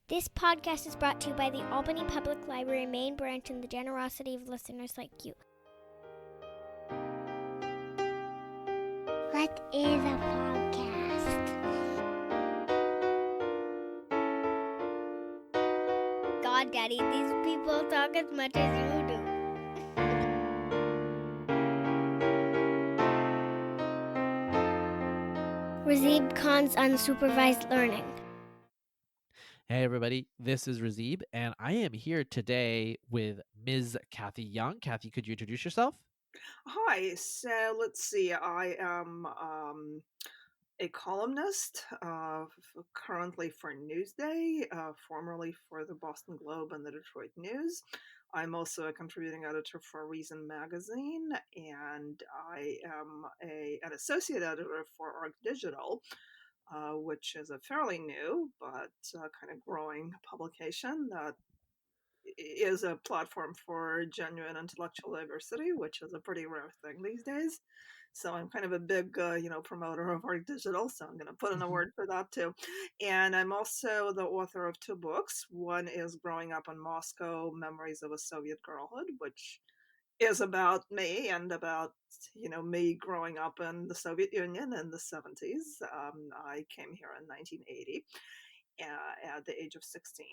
This podcast is brought to you by the Albany Public Library main branch and the generosity of listeners like you. What is a podcast? God, Daddy, these people talk as much as you do. Razib Khan's Unsupervised Learning. Hey everybody, this is Razib, and I am here today with Ms. Cathy Young. Cathy, could you introduce yourself? Hi, so let's see. I am a columnist, currently for Newsday, formerly for the Boston Globe and the Detroit News. I'm also a contributing editor for Reason magazine, and I am an associate editor for Arc Digital, which is a fairly new but kind of growing publication that is a platform for genuine intellectual diversity, which is a pretty rare thing these days. So I'm kind of a big, promoter of art digital. So I'm going to put in a word for that too. And I'm also the author of two books. One is Growing Up in Moscow: Memories of a Soviet Girlhood, which is about me and about me growing up in the Soviet Union in the 70s. I came here in 1980 at the age of 16.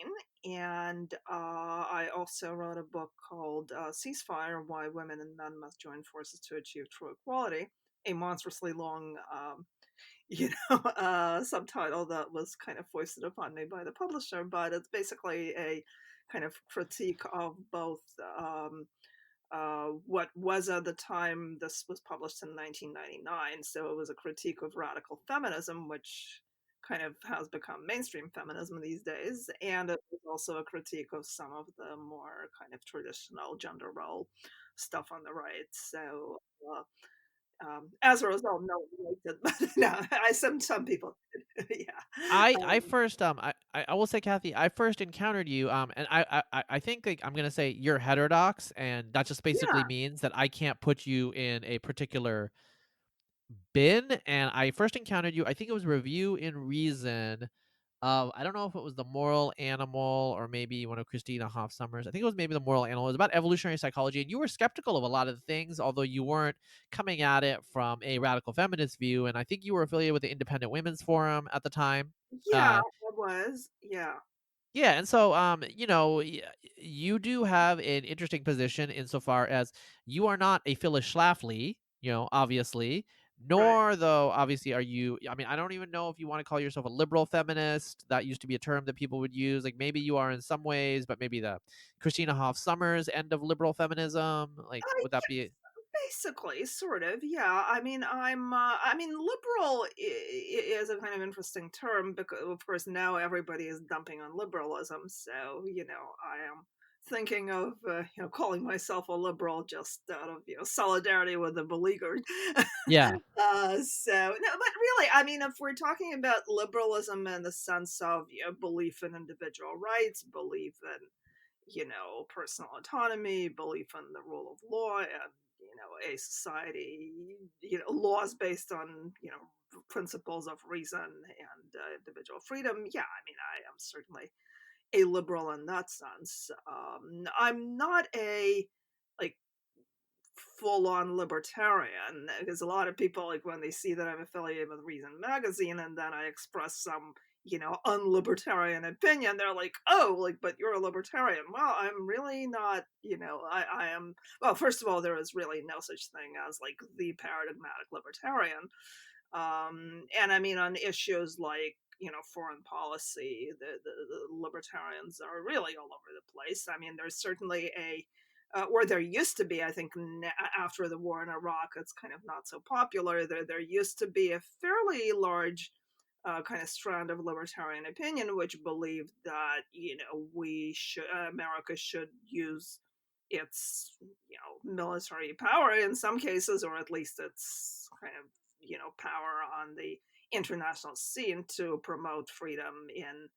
And I also wrote a book called Ceasefire: Why Women and Men Must Join Forces to Achieve True Equality, a monstrously long, subtitle that was kind of foisted upon me by the publisher. But it's basically a kind of critique of both what was at the time this was published in 1999. So it was a critique of radical feminism, which kind of has become mainstream feminism these days. And it was also a critique of some of the more kind of traditional gender role stuff on the right. So as a result, no one liked it, but no, some people did. Yeah. I first I will say, Cathy, I first encountered you and I think like I'm gonna say you're heterodox, and that just basically Yeah. means that I can't put you in a particular bin. And I first encountered you, I think it was Review in Reason. I don't know if it was The Moral Animal or maybe one of Christina Hoff Summers. I think it was maybe The Moral Animal. It was about evolutionary psychology, and you were skeptical of a lot of the things, although you weren't coming at it from a radical feminist view. And I think you were affiliated with the Independent Women's Forum at the time. Yeah, Uh, it was. Yeah. yeah, and so you do have an interesting position insofar as you are not a Phyllis Schlafly, obviously, Right. nor though obviously are you. I mean, I don't even know if you want to call yourself a liberal feminist. That used to be a term that people would use. Like maybe you are in some ways, but maybe the Christina Hoff Summers end of liberal feminism. Like, would that be? Basically, sort of, yeah. I mean, liberal is a kind of interesting term because, of course, now everybody is dumping on liberalism. So, I am thinking of, calling myself a liberal just out of, solidarity with the beleaguered. Yeah, So, no, but really, I mean, if we're talking about liberalism in the sense of, belief in individual rights, belief in personal autonomy, belief in the rule of law, and a society, laws based on principles of reason and individual freedom. Yeah, I mean, I am certainly a liberal in that sense. I'm not a like full-on libertarian because a lot of people, like, when they see that I'm affiliated with Reason magazine and then I express some unlibertarian opinion, they're like, oh, like, but you're a libertarian. Well, I'm really not. I am. Well, first of all, there is really no such thing as like the paradigmatic libertarian. And I mean, on issues like foreign policy, the libertarians are really all over the place. I mean, there's certainly or there used to be, I think, after the war in Iraq, it's kind of not so popular. There used to be a fairly large kind of strand of libertarian opinion, which believed that America should use its military power in some cases, or at least its kind of power on the international scene to promote freedom in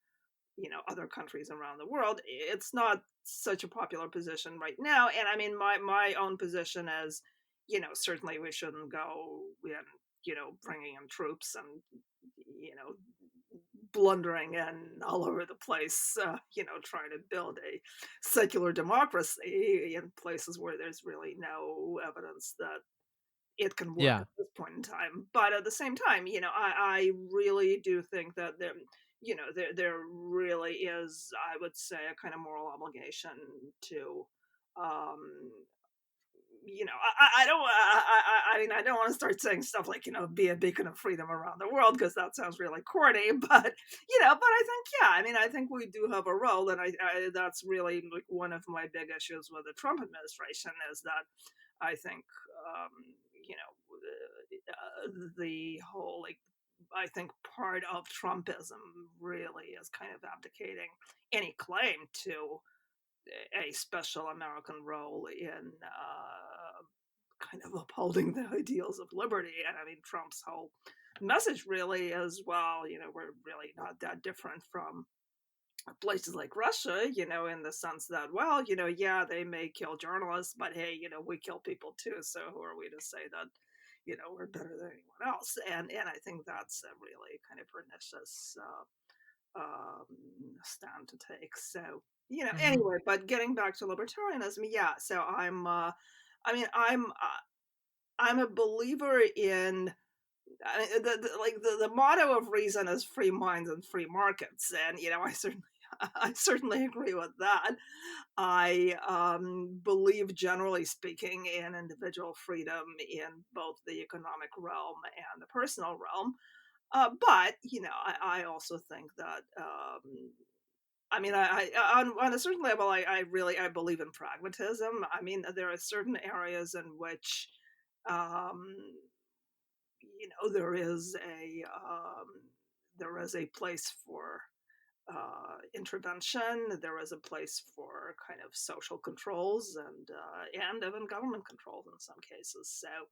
other countries around the world. It's not such a popular position right now, and I mean, my own position is certainly we shouldn't go in bringing in troops and you know blundering in all over the place, trying to build a secular democracy in places where there's really no evidence that it can work Yeah. at this point in time. But at the same time, I really do think that there really is, I would say, a kind of moral obligation to um I don't I mean, I don't want to start saying stuff like, be a beacon of freedom around the world, because that sounds really corny, but I think, yeah, I mean, I think we do have a role, and I that's really like one of my big issues with the Trump administration, is that I think um you know the whole, like, I think part of Trumpism really is kind of abdicating any claim to a special American role in kind of upholding the ideals of liberty. And I mean, Trump's whole message really is, well, we're really not that different from places like Russia, in the sense that, well, yeah, they may kill journalists, but hey, we kill people too. So who are we to say that, we're better than anyone else? And I think that's a really kind of pernicious um, stand to take. So, Hmm. anyway, but getting back to libertarianism, yeah. So I mean, I'm a believer in the motto of reason is free minds and free markets, and I certainly I certainly agree with that. I believe, generally speaking, in individual freedom in both the economic realm and the personal realm. But I also think that I mean, on a certain level, I really I believe in pragmatism. I mean, there are certain areas in which, um, there is a place for intervention. There is a place for kind of social controls and even government controls in some cases. So,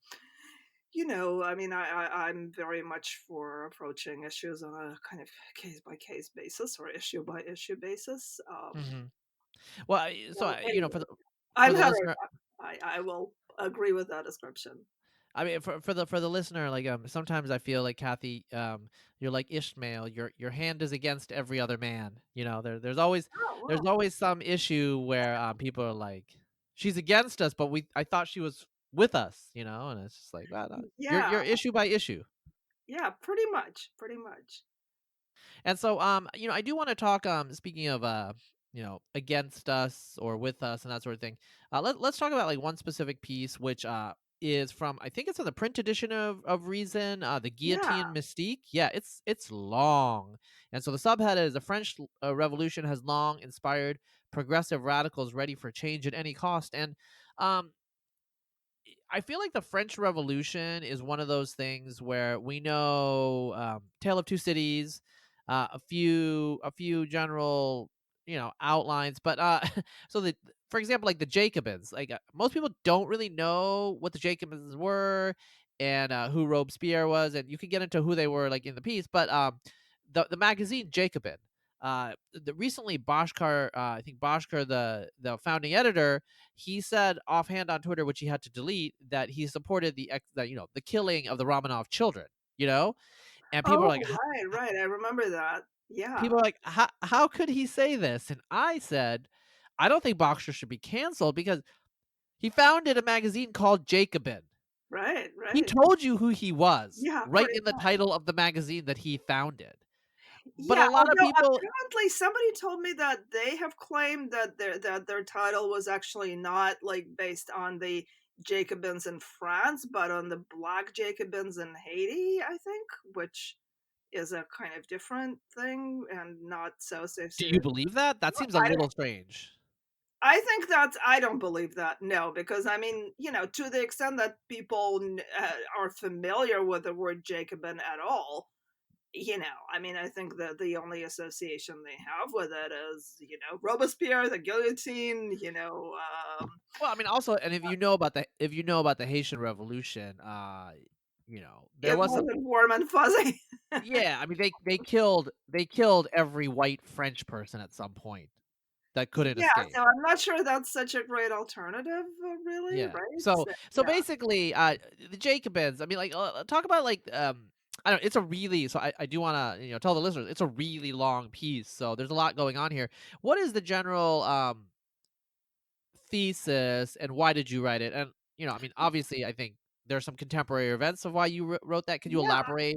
I mean, I'm very much for approaching issues on a kind of case by case basis or issue by issue basis. Hmm. Well, So for anyway, for I'm the Heather. listener, I will agree with that description. I mean, for the listener, like, sometimes I feel like, Cathy, you're like Ishmael. Your hand is against every other man. Oh, there's well, always some issue where people are like, she's against us, but I thought she was with us. And it's just like, well, no, yeah, you're issue by issue. yeah, pretty much, pretty much. And so, I do want to talk. Speaking of, against us or with us and that sort of thing. Let's talk about like one specific piece, which is from, I think it's in the print edition of Reason, the Yeah, Guillotine Mystique. Yeah, it's long, and so the subhead is: the French Revolution has long inspired progressive radicals ready for change at any cost. And um, I feel like the French Revolution is one of those things where we know, Tale of Two Cities, a few general, outlines, but so for example, like the Jacobins, like, most people don't really know what the Jacobins were, and who Robespierre was, and you can get into who they were like in the piece, but the magazine Jacobin. Recently, I think Boschkar, the founding editor, he said offhand on Twitter, which he had to delete, that he supported the killing of the Romanov children. You know, and people are oh, like, right, right, I remember that. Yeah, how could he say this? And I said, I don't think Boxer should be canceled because he founded a magazine called Jacobin. right, He right. told you who he was Yeah, right pretty in the title of the magazine that he founded. But Yeah, a lot of although people, apparently somebody told me that they have claimed that their title was actually not like based on the Jacobins in France, but on the Black Jacobins in Haiti, I think, which is a kind of different thing and not so do you associated. believe that? That seems a I little strange. I think I don't believe that. No, because I mean, to the extent that people are familiar with the word Jacobin at all, I mean, I think that the only association they have with it is, Robespierre, the guillotine, Well, I mean, also, and if you know about the Haitian Revolution, there it was a wasn't warm and fuzzy. yeah. I mean, they killed every white French person at some point that couldn't Yeah, escape. so I'm not sure that's such a great alternative, really, Yeah. right? So So, so yeah, basically, the Jacobins. I mean, like, talk about like, I don't. It's a really so I do want to tell the listeners it's a really long piece. So there's a lot going on here. What is the general thesis and why did you write it? And I mean, obviously, I think there's some contemporary events of why you wrote that. Could you Yeah. elaborate?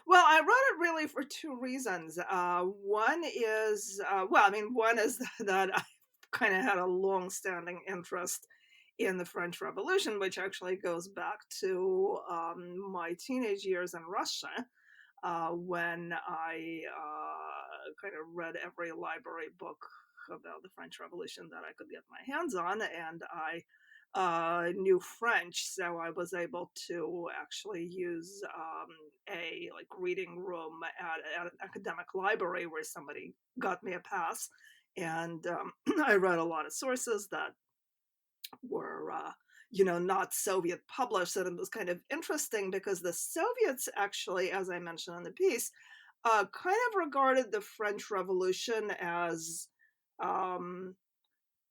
Well, I wrote it really for two reasons. One is, well, I mean, one is that I kind of had a long-standing interest in the French Revolution, which actually goes back to my teenage years in Russia, when I kind of read every library book about the French Revolution that I could get my hands on, and I knew French, so I was able to actually use a like reading room at an academic library where somebody got me a pass, and I read a lot of sources that were not Soviet published, and it was kind of interesting because the Soviets actually, as I mentioned in the piece, kind of regarded the French Revolution as um,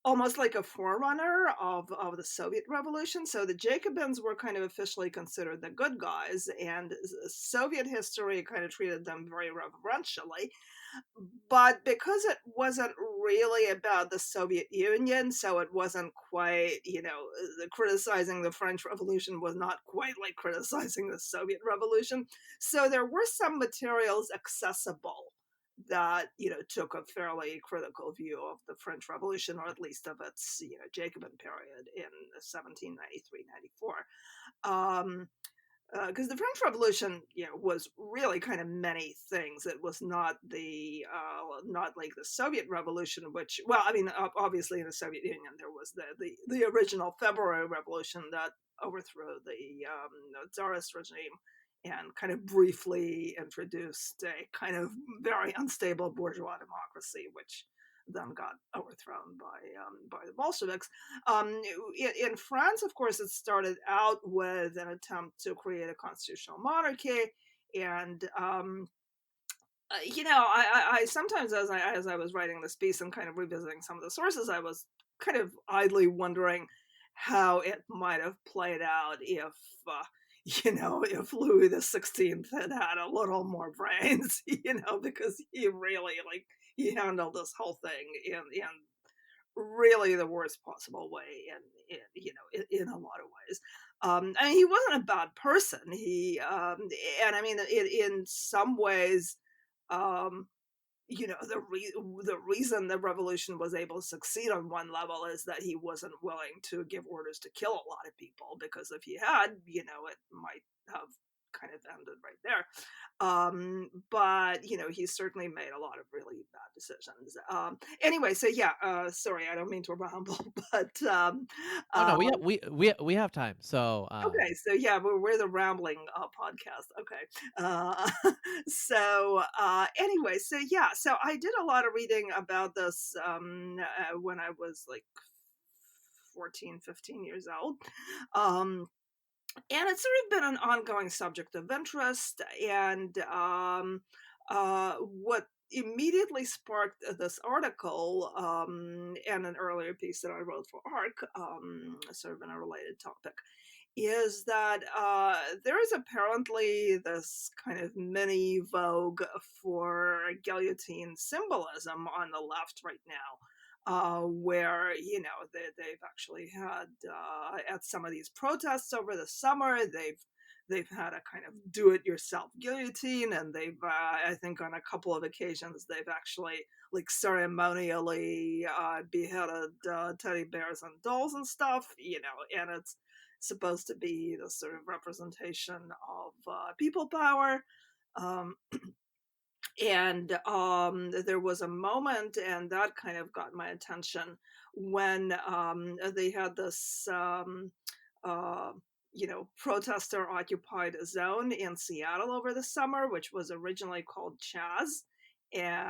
almost like a forerunner of the Soviet Revolution. So the Jacobins were kind of officially considered the good guys, and Soviet history kind of treated them very reverentially. But because it wasn't really about the Soviet Union, so it wasn't quite, criticizing the French Revolution was not quite like criticizing the Soviet Revolution. So there were some materials accessible that took a fairly critical view of the French Revolution, or at least of its Jacobin period in 1793-94. Because the French Revolution, was really kind of many things. It was not like the Soviet Revolution, which, well, I mean, obviously in the Soviet Union there was the original February Revolution that overthrew the Tsarist regime and kind of briefly introduced a kind of very unstable bourgeois democracy, which then got overthrown by the Bolsheviks. In France, of course, it started out with an attempt to create a constitutional monarchy, and I sometimes, as I was writing this piece and kind of revisiting some of the sources, I was kind of idly wondering how it might have played out if. If Louis XVI had a little more brains, because he really he handled this whole thing in really the worst possible way, in a lot of ways. I mean, he wasn't a bad person. And I mean, in some ways, um, the reason the revolution was able to succeed on one level is that he wasn't willing to give orders to kill a lot of people, because if he had, it might have kind of ended right there. But he certainly made a lot of really bad decisions. Anyway, so yeah, sorry, I don't mean to ramble, but Oh no, uh, we have time. So okay, so yeah, we're the rambling podcast. Okay, anyway, so yeah, so I did a lot of reading about this when I was like 14, 15 years old. Um, and it's sort of been an ongoing subject of interest. And what immediately sparked this article, and an earlier piece that I wrote for ARC, sort of in a related topic, is that there is apparently this kind of mini vogue for guillotine symbolism on the left right now, where they've actually had, at some of these protests over the summer, they've had a kind of do-it-yourself guillotine, and they've, I think, on a couple of occasions, they've actually like ceremonially beheaded teddy bears and dolls and stuff, and it's supposed to be the sort of representation of people power. Um, and there was a moment, and that kind of got my attention, when they had this uh, protester occupied zone in Seattle over the summer, which was originally called Chaz, and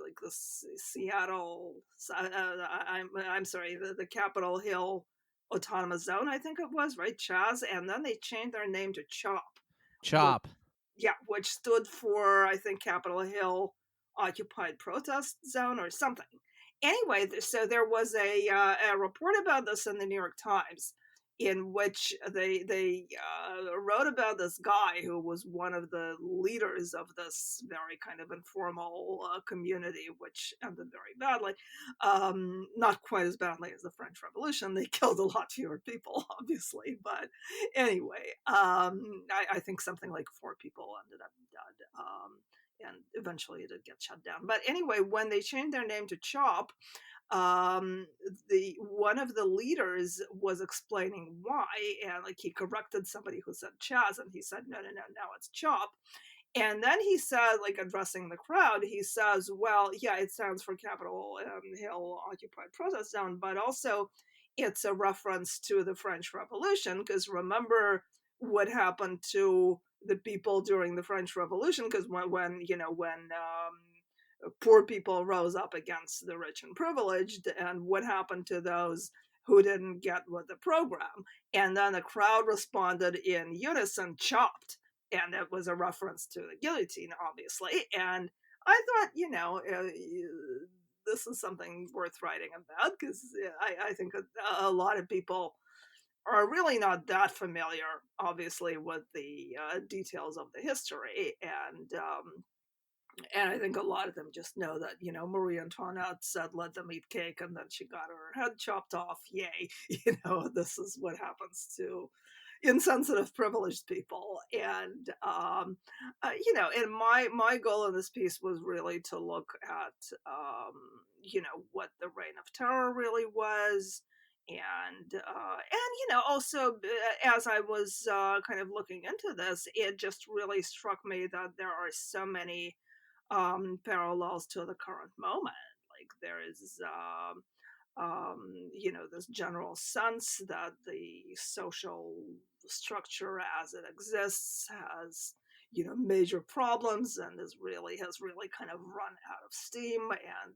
like the Seattle, I'm sorry, the Capitol Hill Autonomous Zone, I think it was, right, Chaz, and then they changed their name to CHOP, which, chop. yeah, which stood for, I think, Capitol Hill Occupied Protest Zone or something. Anyway, so there was a report about this in the New York Times, in which they wrote about this guy who was one of the leaders of this very kind of informal community, which ended very badly. Not quite as badly as the French Revolution. They killed a lot fewer people, obviously, but anyway, I think something like 4 people ended up dead. And eventually it did get shut down. But anyway, when they changed their name to CHOP, the one of the leaders was explaining why, and like he corrected somebody who said Chaz, and he said, no, no, no, now it's CHOP. And then he said, like addressing the crowd, he says, well, yeah, it stands for Capitol Hill Occupied Protest Zone, but also it's a reference to the French Revolution, because remember what happened to the people during the French Revolution, because when poor people rose up against the rich and privileged, and what happened to those who didn't get with the program. And then the crowd responded in unison, chopped. And it was a reference to the guillotine, obviously. And I thought, this is something worth writing about, because I think a lot of people are really not that familiar, obviously, with the details of the history. And I think a lot of them just know that, Marie Antoinette said, let them eat cake, and then she got her head chopped off. Yay. This is what happens to insensitive, privileged people. And, and my goal in this piece was really to look at, what the Reign of Terror really was. And also as I was kind of looking into this, it just really struck me that there are so many parallels to the current moment. Like there is, this general sense that the social structure as it exists has, major problems, and has really kind of run out of steam. And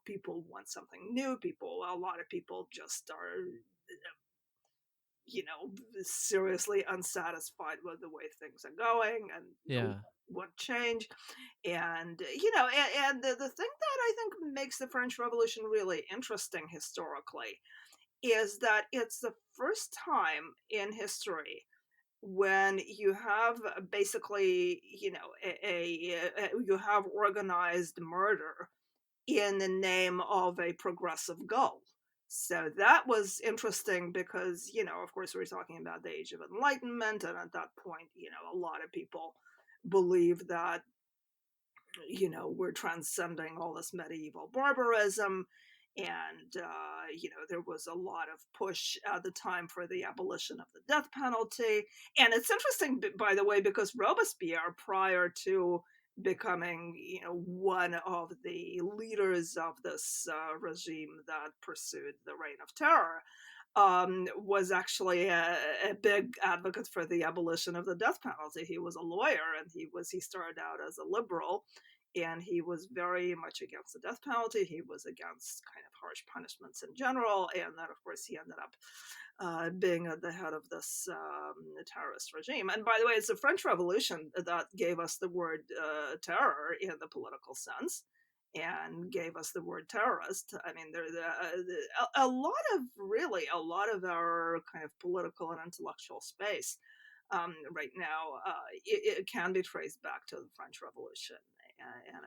people want something new. A lot of people just are seriously unsatisfied with the way things are going, and Yeah. want change. And and the thing that I think makes the French Revolution really interesting historically is that it's the first time in history when you have basically, you have organized murder in the name of a progressive goal. So that was interesting because, of course, we're talking about the Age of Enlightenment. And at that point, a lot of people believe that, we're transcending all this medieval barbarism. And, there was a lot of push at the time for the abolition of the death penalty. And it's interesting, by the way, because Robespierre, prior to becoming, one of the leaders of this regime that pursued the Reign of Terror, was actually a big advocate for the abolition of the death penalty. He was a lawyer, and he started out as a liberal, and he was very much against the death penalty. He was against kind of harsh punishments in general, and then of course he ended up being at the head of this terrorist regime. And by the way, it's the French Revolution that gave us the word terror in the political sense, and gave us the word terrorist. I mean, there's a lot of our kind of political and intellectual space right now, it can be traced back to the French Revolution.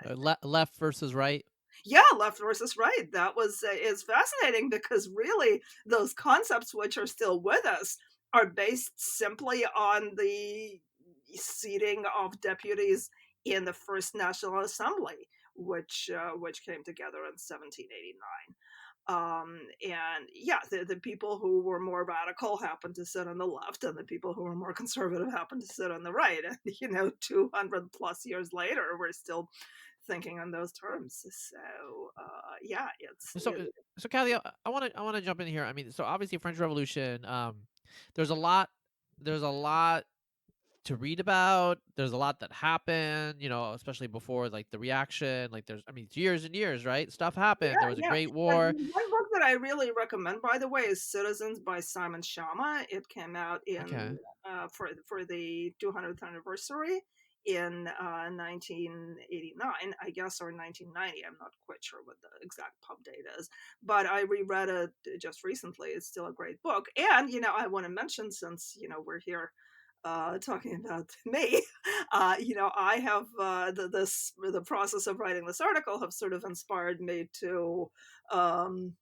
And Left versus right. yeah, left versus right. That was is fascinating, because really those concepts, which are still with us, are based simply on the seating of deputies in the First National Assembly, which came together in 1789. And yeah, the people who were more radical happened to sit on the left, and the people who were more conservative happened to sit on the right. And 200 plus years later, we're still thinking on those terms. So yeah, So Cathy, I want to jump in here. I mean, so obviously French Revolution. There's a lot. There's a lot to read about. There's a lot that happened, especially before like the reaction. Like it's years and years, right? Stuff happened. There was a yeah. Great And War. one book that I really recommend, by the way, is Citizens by Simon Schama. It came out Okay. in for the 200th anniversary, in 1989, I guess, or 1990. I'm not quite sure what the exact pub date is, but I reread it just recently. It's still a great book. And, I want to mention, since, we're here talking about me, I have the process of writing this article have sort of inspired me to, um,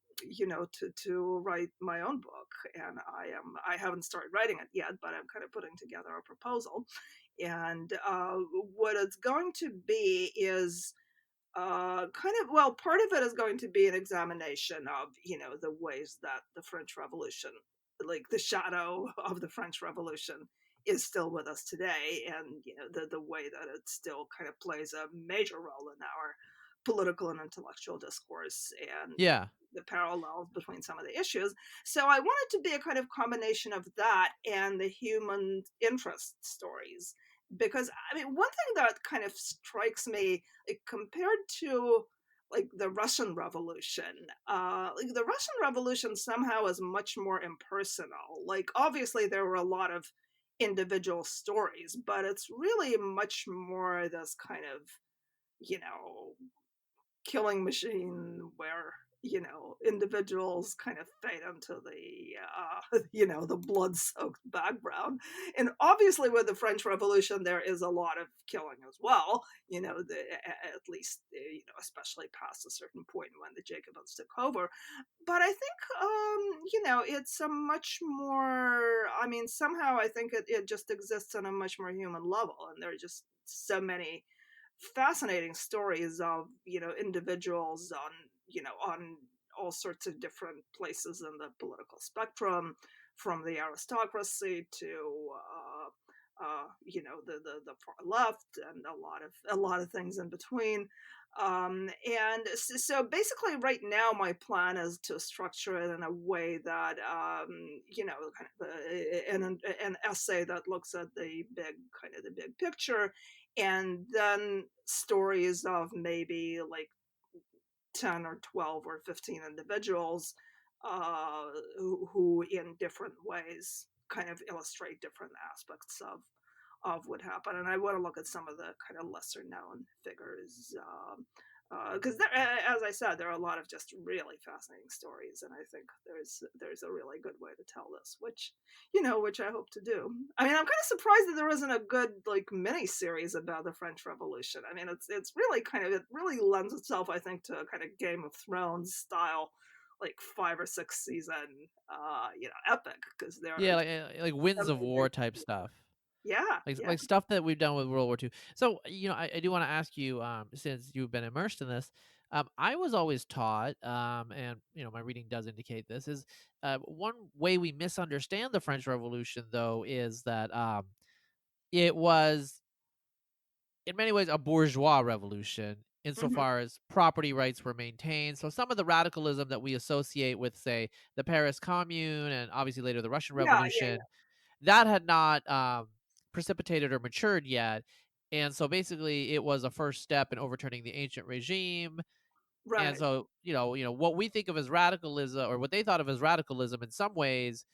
to write my own book. And I haven't started writing it yet, but I'm kind of putting together a proposal. And what it's going to be is part of it is going to be an examination of, the ways that the French Revolution, like the shadow of the French Revolution, is still with us today, and the way that it still kind of plays a major role in our political and intellectual discourse, and Yeah. the parallels between some of the issues. So I want it to be a kind of combination of that and the human interest stories, because I mean, one thing that kind of strikes me, like, compared to like the Russian Revolution, like the Russian Revolution somehow is much more impersonal. Like, obviously there were a lot of individual stories, but it's really much more this kind of, you know killing machine where, individuals kind of fade into the the blood-soaked background. And obviously with the French Revolution there is a lot of killing as well, at least, especially past a certain point when the Jacobins took over. But I think, it's a much more, I mean, somehow I think it just exists on a much more human level, and there are just so many fascinating stories of, individuals on, on all sorts of different places in the political spectrum, from the aristocracy to the far left, and a lot of things in between. And so basically right now my plan is to structure it in a way that, kind of an essay that looks at the big picture, and then stories of maybe like 10 or 12 or 15 individuals, who in different ways kind of illustrate different aspects of what happened. And I want to look at some of the kind of lesser known figures, because as I said, there are a lot of just really fascinating stories, and I think there's a really good way to tell this, which I hope to do. I mean, I'm kind of surprised that there isn't a good like mini series about the French Revolution. I mean, it's really it really lends itself, I think, to a kind of Game of Thrones style, like 5 or 6 season, epic, because there are Yeah, like so Winds of many War great type stories. stuff. Yeah, Like yeah. like stuff that we've done with World War II. So, I do want to ask you, since you've been immersed in this, I was always taught, and my reading does indicate this, is one way we misunderstand the French Revolution, though, is that it was in many ways a bourgeois revolution Hmm. insofar as property rights were maintained. So some of the radicalism that we associate with, say, the Paris Commune and obviously later the Russian Yeah, yeah, Revolution, yeah. that had not precipitated or matured yet. And so basically it was a first step in overturning the ancient regime. And Right. so, what we think of as radicalism, or what they thought of as radicalism, in some ways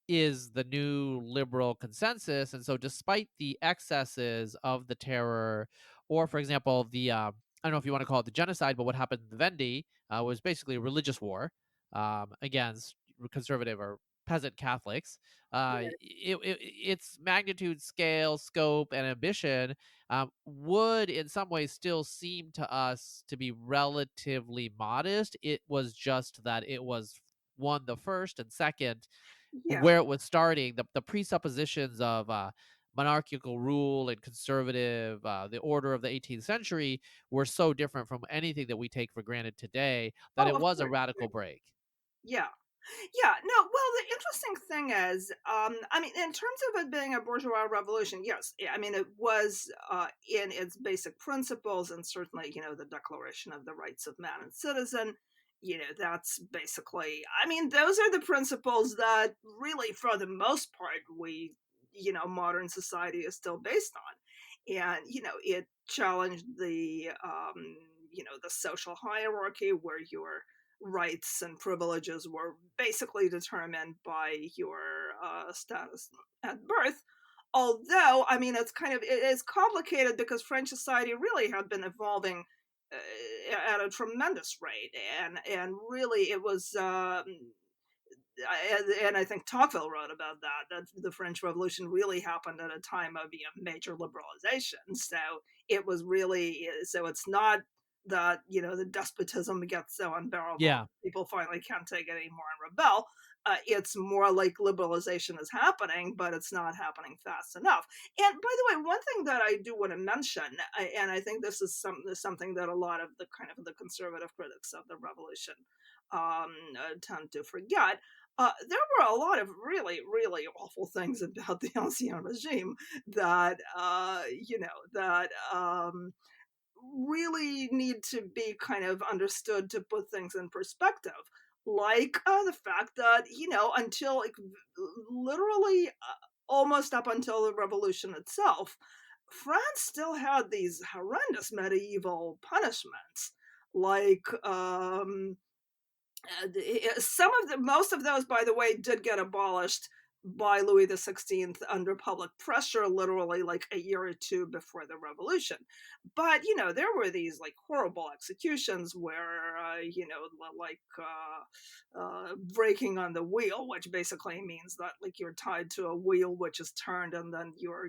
is the new liberal consensus. And so, despite the excesses of the terror, or for example, I don't know if you want to call it the genocide, but what happened in the Vendee was basically a religious war against conservative or peasant Catholics. Its magnitude, scale, scope, and ambition would, in some ways, still seem to us to be relatively modest. It was just that it was one, the first, and second, Yeah. where it was starting, the presuppositions of monarchical rule and conservative, the order of the 18th century, were so different from anything that we take for granted today that Oh, it of was a course. radical break. Yeah. Yeah, no, well, the interesting thing is, I mean, in terms of it being a bourgeois revolution, yes, I mean, it was, in its basic principles, and certainly, the Declaration of the Rights of Man and Citizen, that's basically, I mean, those are the principles that really, for the most part, modern society is still based on. And, it challenged the social hierarchy where your rights and privileges were basically determined by your status at birth. Although, I mean, it's complicated because French society really had been evolving at a tremendous rate, really it was. And I think Tocqueville wrote about that the French Revolution really happened at a time of major liberalization. So it was really so it's not that the despotism gets so unbearable Yeah. people finally can't take it anymore and rebel. It's more like liberalization is happening, but it's not happening fast enough. And by the way, one thing that I do want to mention, and I think this is something that a lot of the kind of the conservative critics of the revolution tend to forget. There were a lot of really, really awful things about the Ancien regime that, really need to be kind of understood to put things in perspective. Like the fact that, until like literally almost up until the revolution itself, France still had these horrendous medieval punishments. Like, most of those, by the way, did get abolished by Louis XVI under public pressure, literally like a year or two before the revolution. But there were these like horrible executions where breaking on the wheel, which basically means that like you're tied to a wheel which is turned, and then your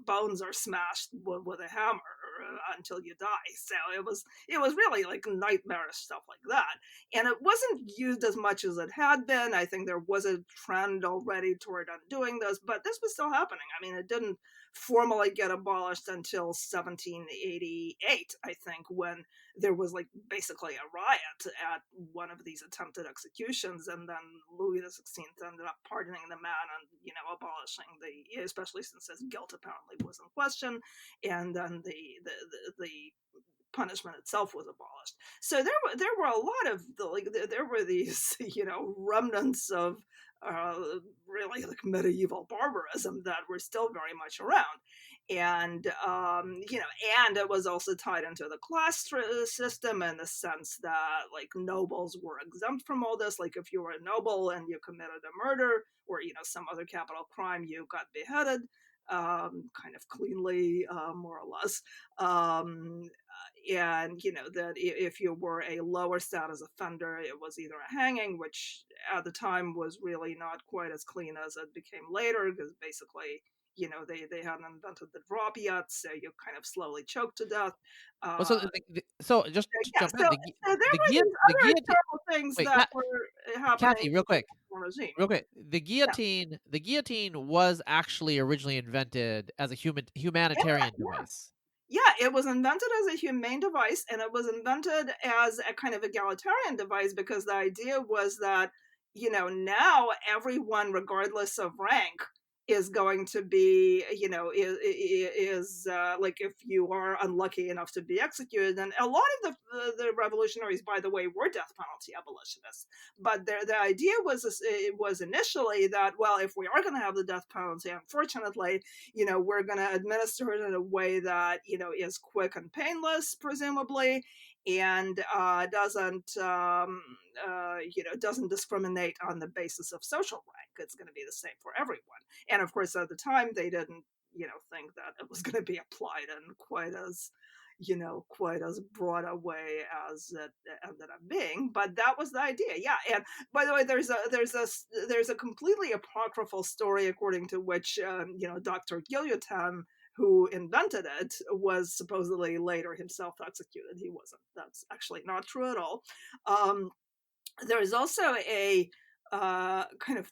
bones are smashed with a hammer until you die. So it was really like nightmarish stuff like that, and it wasn't used as much as it had been. I think there was a trend already toward undoing this, but this was still happening. I mean, it didn't formally get abolished until 1788, I think, when there was like basically a riot at one of these attempted executions, and then Louis XVI ended up pardoning the man and abolishing especially since his guilt apparently was in question, and then the punishment itself was abolished. So there were a lot of there were these remnants of uh, really like medieval barbarism that were still very much around. And and it was also tied into the class system in the sense that like nobles were exempt from all this. Like if you were a noble and you committed a murder or some other capital crime, you got beheaded, kind of cleanly, more or less. um, and that if you were a lower status offender, it was either a hanging, which at the time was really not quite as clean as it became later, because basically they hadn't invented the drop yet, so you kind of slowly choke to death. Well, uh, so so just to yeah, jump in, so there were these the other guillotine. terrible things Wait, that were happening Kathy, in the regime. real quick. Yeah, The guillotine was actually originally invented as a yeah, humanitarian yeah. device. Yeah, it was invented as a humane device, and it was invented as a kind of egalitarian device, because the idea was that, now everyone, regardless of rank, is going to be, like if you are unlucky enough to be executed. And a lot of the revolutionaries, by the way, were death penalty abolitionists. But the idea it was initially that, well, if we are going to have the death penalty, unfortunately, we're going to administer it in a way that, is quick and painless, presumably, and doesn't discriminate on the basis of social rank. It's going to be the same for everyone. And of course, at the time, they didn't, think that it was going to be applied in quite as broad a way as it ended up being. But that was the idea. Yeah. And by the way, there's a completely apocryphal story according to which Dr. Guillotine, who invented it, was supposedly later himself executed. He wasn't. That's actually not true at all. Um, there is also a kind of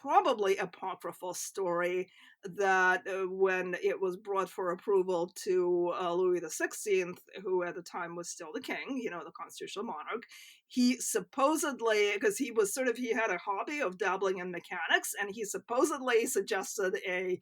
probably apocryphal story that when it was brought for approval to Louis XVI, who at the time was still the king, the constitutional monarch, he supposedly, because he had a hobby of dabbling in mechanics, and he supposedly suggested a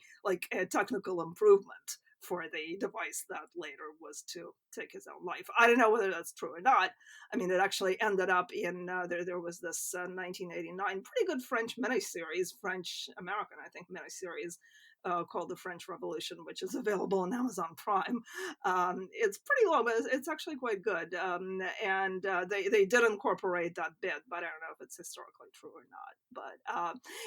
technical improvement for the device that later was to take his own life. I don't know whether that's true or not. I mean, it actually ended up in there was this 1989 pretty good French miniseries, French American, I think, miniseries called The French Revolution, which is available on Amazon Prime. It's pretty long, but it's actually quite good. And they did incorporate that bit, but I don't know if it's historically true or not. But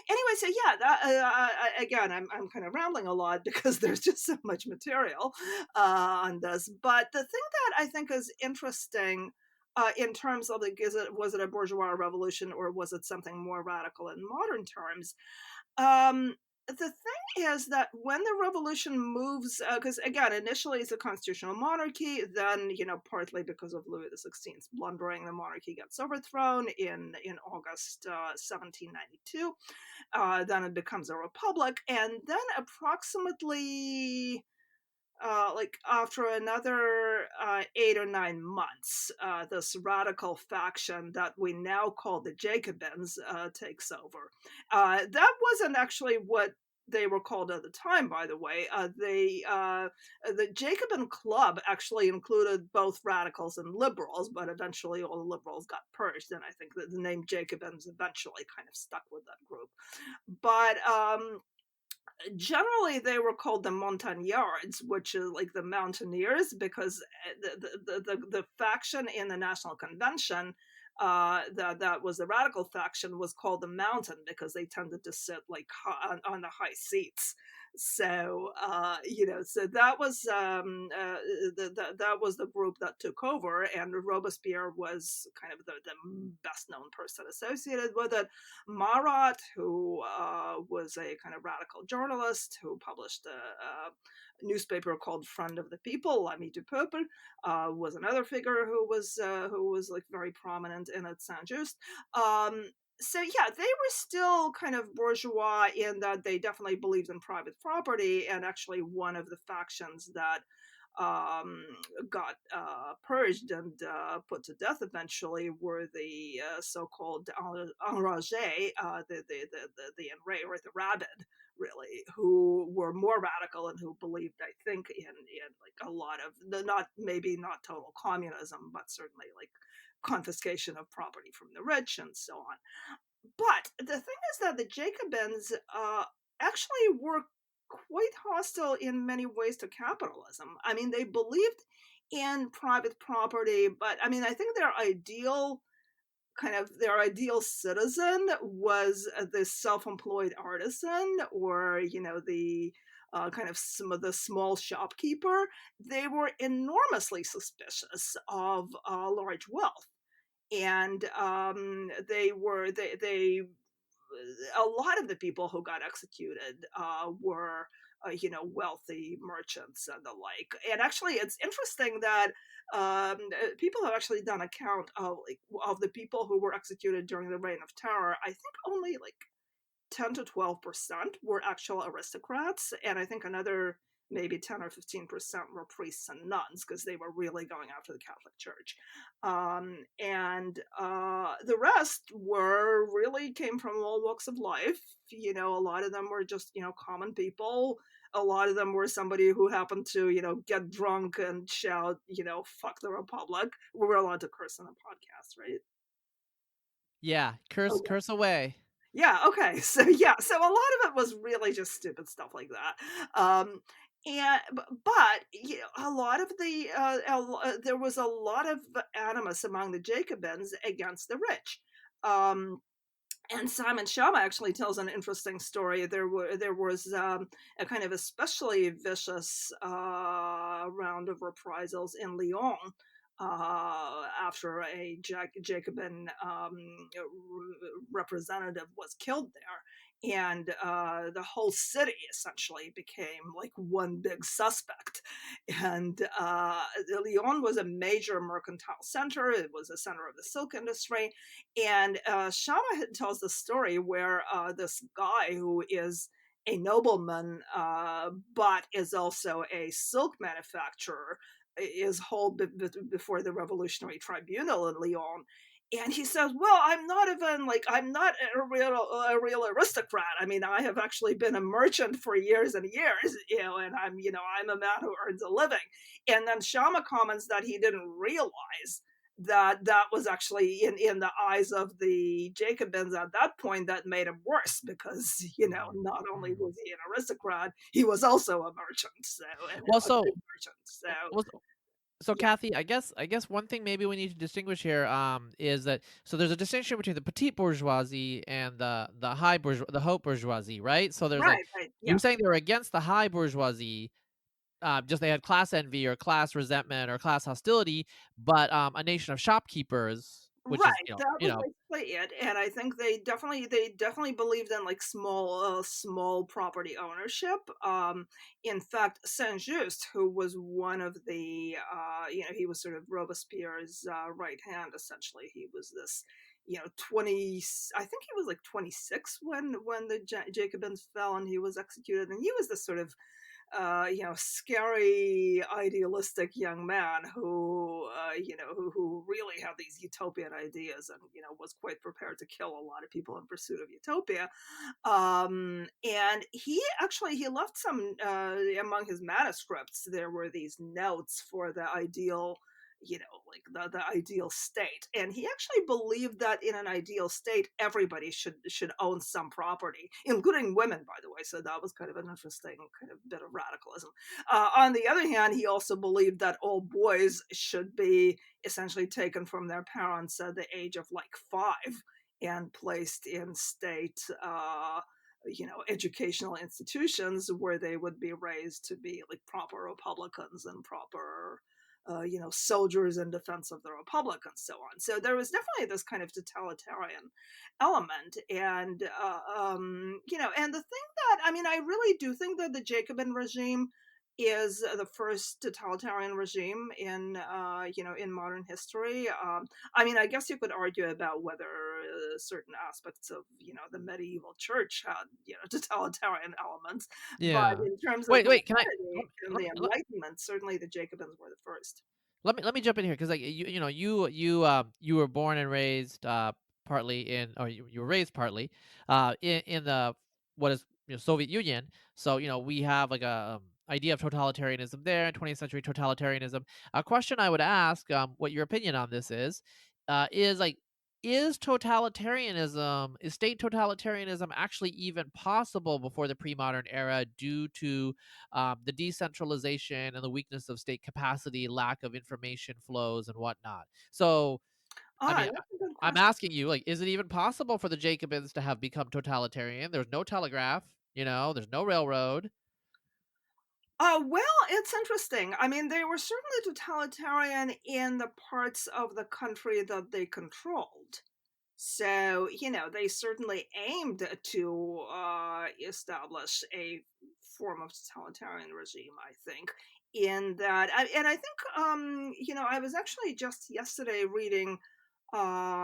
anyway, so yeah, again, I'm kind of rambling a lot because there's just so much material on this. But the thing that I think is interesting in terms of like, was it a bourgeois revolution or was it something more radical in modern terms? The thing is that when the revolution moves, because again, initially it's a constitutional monarchy, then partly because of Louis XVI's blundering, the monarchy gets overthrown in August 1792. Then it becomes a republic, and then approximately like after another 8 or 9 months, this radical faction that we now call the Jacobins takes over. That wasn't actually what they were called at the time, by the way. The Jacobin Club actually included both radicals and liberals, but eventually all the liberals got purged, and I think that the name Jacobins eventually kind of stuck with that group. But generally they were called the Montagnards, which is like the mountaineers, because the faction in the National Convention that was the radical faction was called the Mountain because they tended to sit like on the high seats. So so that was that was the group that took over, and Robespierre was kind of the best known person associated with it. Marat, who was a kind of radical journalist who published a newspaper called Friend of the People, L'Ami du Peuple, was another figure who was like very prominent in it, Saint Just. So yeah, they were still kind of bourgeois in that they definitely believed in private property, and actually one of the factions that got purged and put to death eventually were the so-called enragés, the enraged, or the rabid, really, who were more radical and who believed, I think, in like a lot of the not total communism, but certainly like confiscation of property from the rich and so on. But the thing is that the Jacobins actually were quite hostile in many ways to capitalism. I mean, they believed in private property, but I mean, I think their ideal citizen was the self-employed artisan, or the kind of some of the small shopkeeper. They were enormously suspicious of large wealth, and they a lot of the people who got executed were wealthy merchants and the like. And actually it's interesting that people have actually done account of the people who were executed during the Reign of Terror. I think only like 10 to 12% were actual aristocrats, and I think another maybe 10 or 15% were priests and nuns, because they were really going after the Catholic Church. And the rest came from all walks of life. A lot of them were just, common people. A lot of them were somebody who happened to, get drunk and shout, fuck the Republic. We're allowed to curse on a podcast, right? Yeah, curse Okay. curse away. Yeah, okay. So a lot of it was really just stupid stuff like that. But a lot of there was a lot of animus among the Jacobins against the rich. And Simon Schama actually tells an interesting story. There was a kind of especially vicious round of reprisals in Lyon after a Jacobin representative was killed there, and the whole city essentially became like one big suspect. And Lyon was a major mercantile center. It was a center of the silk industry, and Shama tells the story where this guy who is a nobleman, but is also a silk manufacturer, is hauled before the Revolutionary Tribunal in Lyon. And he says, well, I'm not a real aristocrat. I mean, I have actually been a merchant for years and years, and I'm a man who earns a living. And then Shama comments that he didn't realize that was actually in the eyes of the Jacobins at that point that made him worse because not only Mm. was he an aristocrat, he was also a merchant, so and Well, a good so merchant. So well, so yeah, Kathy, I guess one thing maybe we need to distinguish here is that so there's a distinction between the petite bourgeoisie and the the haute bourgeoisie, right? So there's like right, right, yeah. you're saying they were against the high bourgeoisie, just they had class envy or class resentment or class hostility, but a nation of shopkeepers, which is Right, that was basically it, and I think they definitely believed in like small property ownership. In fact, Saint Just, who was one of the he was sort of Robespierre's right hand essentially. He was this 20, I think he was like 26 when the Jacobins fell and he was executed, and he was this sort of scary, idealistic young man who really had these utopian ideas and was quite prepared to kill a lot of people in pursuit of utopia. And he left some among his manuscripts. There were these notes for the ideal like the ideal state, and he actually believed that in an ideal state everybody should own some property, including women, by the way. So that was kind of an interesting kind of bit of radicalism. On the other hand, he also believed that all boys should be essentially taken from their parents at the age of like 5 and placed in state educational institutions where they would be raised to be like proper republicans and proper soldiers in defense of the republic and so on. So there was definitely this kind of totalitarian element, and and the thing that I mean, I really do think that the Jacobin regime is the first totalitarian regime in in modern history. I mean, I guess you could argue about whether certain aspects of the medieval church had totalitarian elements, but yeah. in terms of Wait, can I modernity and the Enlightenment, certainly the Jacobins were the first. let me jump in here because like you were born and raised partly in or you were raised partly in the what is Soviet Union. So we have like a idea of totalitarianism there, 20th century totalitarianism. A question I would ask, what your opinion on this is like, is totalitarianism, is state totalitarianism actually even possible before the pre-modern era due to the decentralization and the weakness of state capacity, lack of information flows, and whatnot? So, I mean, That's a good I'm question. asking you, like, is it even possible for the Jacobins to have become totalitarian? There's no telegraph, there's no railroad. Well, it's interesting. I mean, they were certainly totalitarian in the parts of the country that they controlled. So, they certainly aimed to establish a form of totalitarian regime, I think. And I think, I was actually just yesterday reading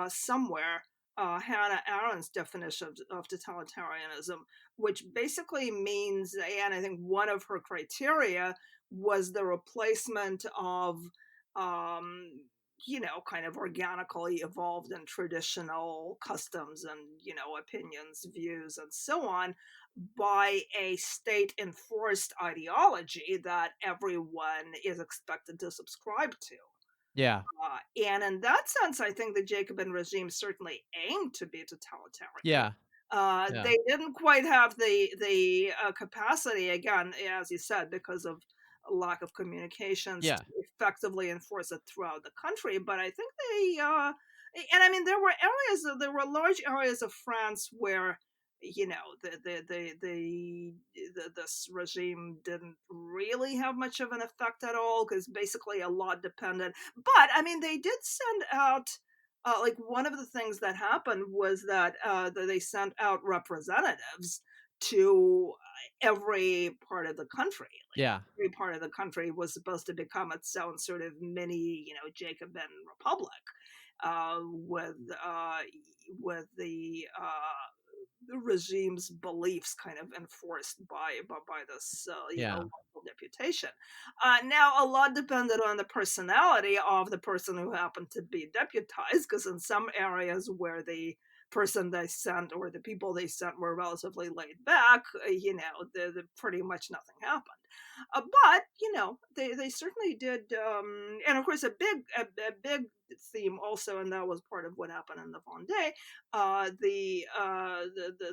somewhere Hannah Arendt's definition of totalitarianism, which basically means, and I think one of her criteria was the replacement of, um, kind of organically evolved and traditional customs and, opinions, views, and so on by a state enforced ideology that everyone is expected to subscribe to. Yeah, And in that sense, I think the Jacobin regime certainly aimed to be totalitarian. yeah, yeah, They didn't quite have the capacity, again, as you said, because of a lack of communications, to yeah, effectively enforce it throughout the country. But I think and I mean, there were large areas of France where this regime didn't really have much of an effect at all because basically a lot depended. But I mean, they did send out like one of the things that happened was that they sent out representatives to every part of the country. Like yeah, every part of the country was supposed to become its own sort of mini, Jacobin republic, uh, with uh, with the regime's beliefs kind of enforced by this yeah, local deputation. Now a lot depended on the personality of the person who happened to be deputized, because in some areas where the person they sent or the people they sent were relatively laid back, pretty much nothing happened. But they certainly did, and of course a big theme also, and that was part of what happened in the Vendée,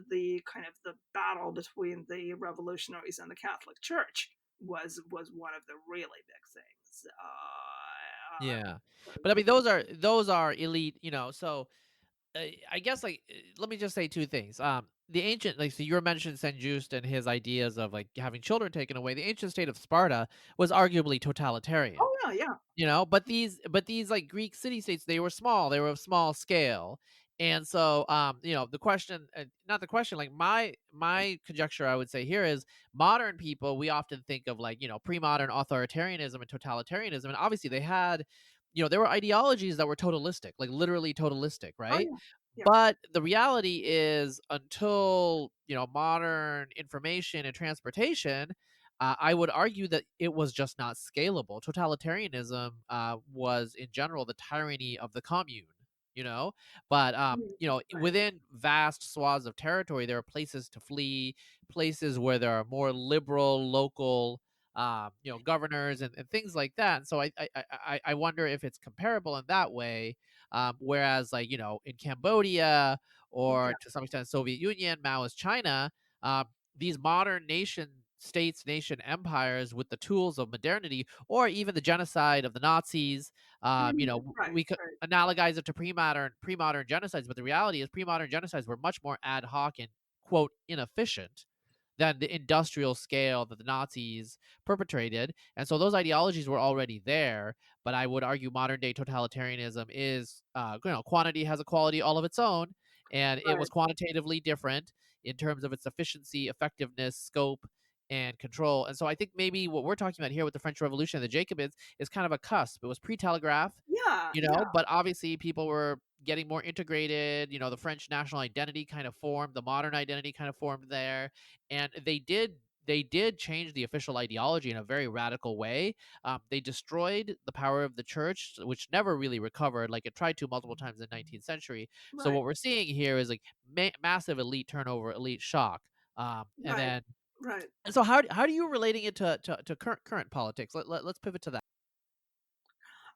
the kind of the battle between the revolutionaries and the Catholic Church was one of the really big things. Yeah. But I Because mean, those are elite, so I guess let me just say two things. The ancient, so you were mentioning Saint Just and his ideas of like having children taken away. The ancient state of Sparta was arguably totalitarian. oh yeah, yeah, But these like Greek city states, they were small, they were of small scale. And so the question, not the question, like my conjecture, I would say here is, modern people, we often think of like pre-modern authoritarianism and totalitarianism, and obviously they had, there were ideologies that were totalistic, like literally totalistic, oh right? yeah, yeah, But the reality is, until modern information and transportation, I would argue that it was just not scalable. Totalitarianism was, in general, the tyranny of the commune, you know. But right, within vast swaths of territory, there are places to flee, places where there are more liberal local, governors and things like that. And so I wonder if it's comparable in that way. Whereas, like in Cambodia, or yeah, to some extent Soviet Union, Maoist China, um, these modern nation empires with the tools of modernity, or even the genocide of the Nazis. right, We could right, analogize it to pre-modern genocides, but the reality is pre-modern genocides were much more ad hoc and, quote, inefficient than the industrial scale that the Nazis perpetrated. And so those ideologies were already there. But I would argue modern day totalitarianism is, quantity has a quality all of its own. And it was right, quantitatively different in terms of its efficiency, effectiveness, scope, and control. And so I think maybe what we're talking about here with the French Revolution and the Jacobites is kind of a cusp. It was pre-telegraph, yeah, yeah, but obviously people were getting more integrated. The French national identity kind of formed, the modern identity kind of formed there. And they did change the official ideology in a very radical way. They destroyed the power of the church, which never really recovered, like it tried to multiple times in the 19th century. So right, what we're seeing here is like massive elite turnover, elite shock. And right, then, right. and so how do you relating it to current politics? Let's pivot to that.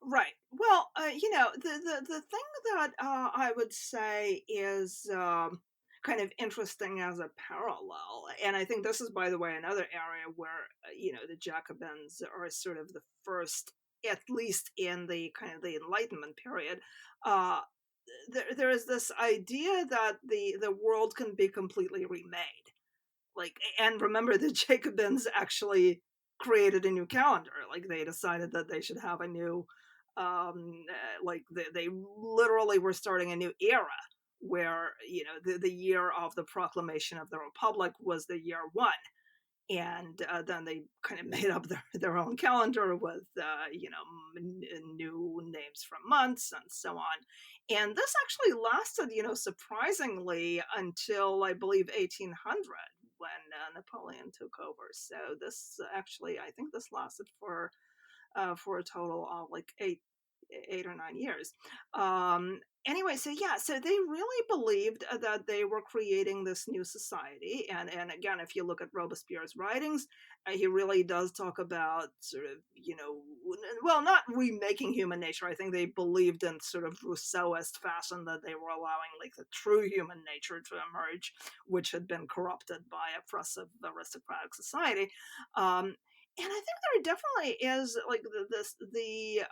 Right. Well, the thing that I would say is kind of interesting as a parallel, and I think this is, by the way, another area where the Jacobins are sort of the first, at least in the kind of the Enlightenment period. Uh, there is this idea that the world can be completely remade. Like, and remember, the Jacobins actually created a new calendar. Like, they decided that they should have a new, like they literally were starting a new era where the year of the proclamation of the republic was the year one, and then they kind of made up their own calendar with new names from months and so on. And this actually lasted, surprisingly, until I believe 1800, when Napoleon took over. So this actually, I think this lasted for a total of like 8 or 9 years. Anyway, so yeah, so they really believed that they were creating this new society, and again, if you look at Robespierre's writings, he really does talk about sort of well, not remaking human nature. I think they believed in sort of Rousseauist fashion, that they were allowing like the true human nature to emerge, which had been corrupted by oppressive aristocratic society. And I think there definitely is like the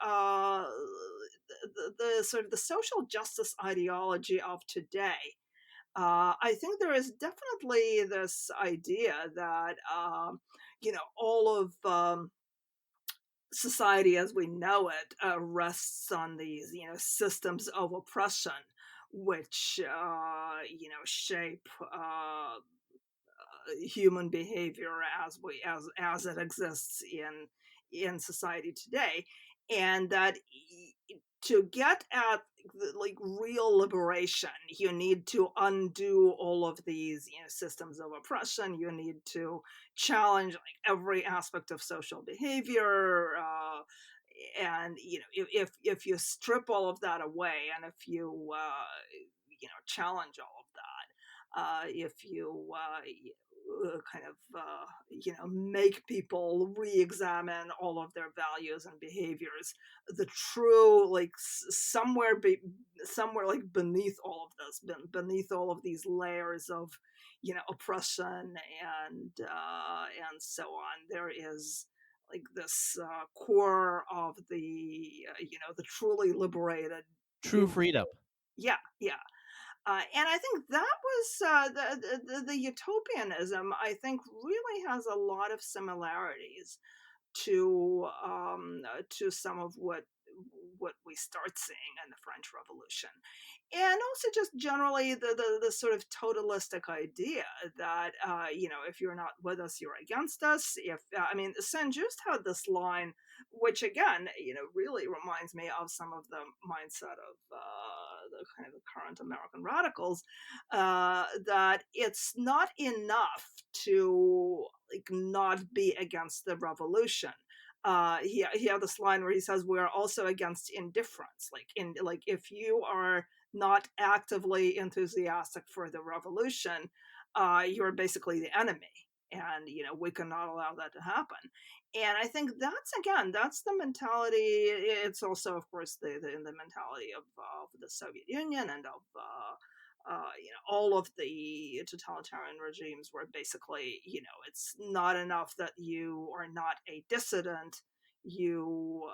sort of the social justice ideology of today. I think there is definitely this idea that all of society as we know it rests on these systems of oppression, which shape human behavior as it exists in society today, and that to get at like real liberation, you need to undo all of these systems of oppression. You need to challenge like every aspect of social behavior, and if you strip all of that away, and if you challenge all of that, if you kind of make people re-examine all of their values and behaviors, the true like somewhere like beneath all of this, beneath all of these layers of oppression and so on, there is like this core of the the truly liberated True human. freedom. Yeah, yeah. And I think that was the utopianism. I think really has a lot of similarities to some of what we start seeing in the French Revolution, and also just generally the sort of totalistic idea that if you're not with us, you're against us. If I mean, Saint Just had this line, which again really reminds me of some of the mindset of the kind of the current American radicals, that it's not enough to like not be against the revolution. He had this line where he says we're also against indifference, like if you are not actively enthusiastic for the revolution, you're basically the enemy, and we cannot allow that to happen. And I think that's the mentality. It's also, of course, the mentality of the Soviet Union and of all of the totalitarian regimes, where basically, it's not enough that you are not a dissident. You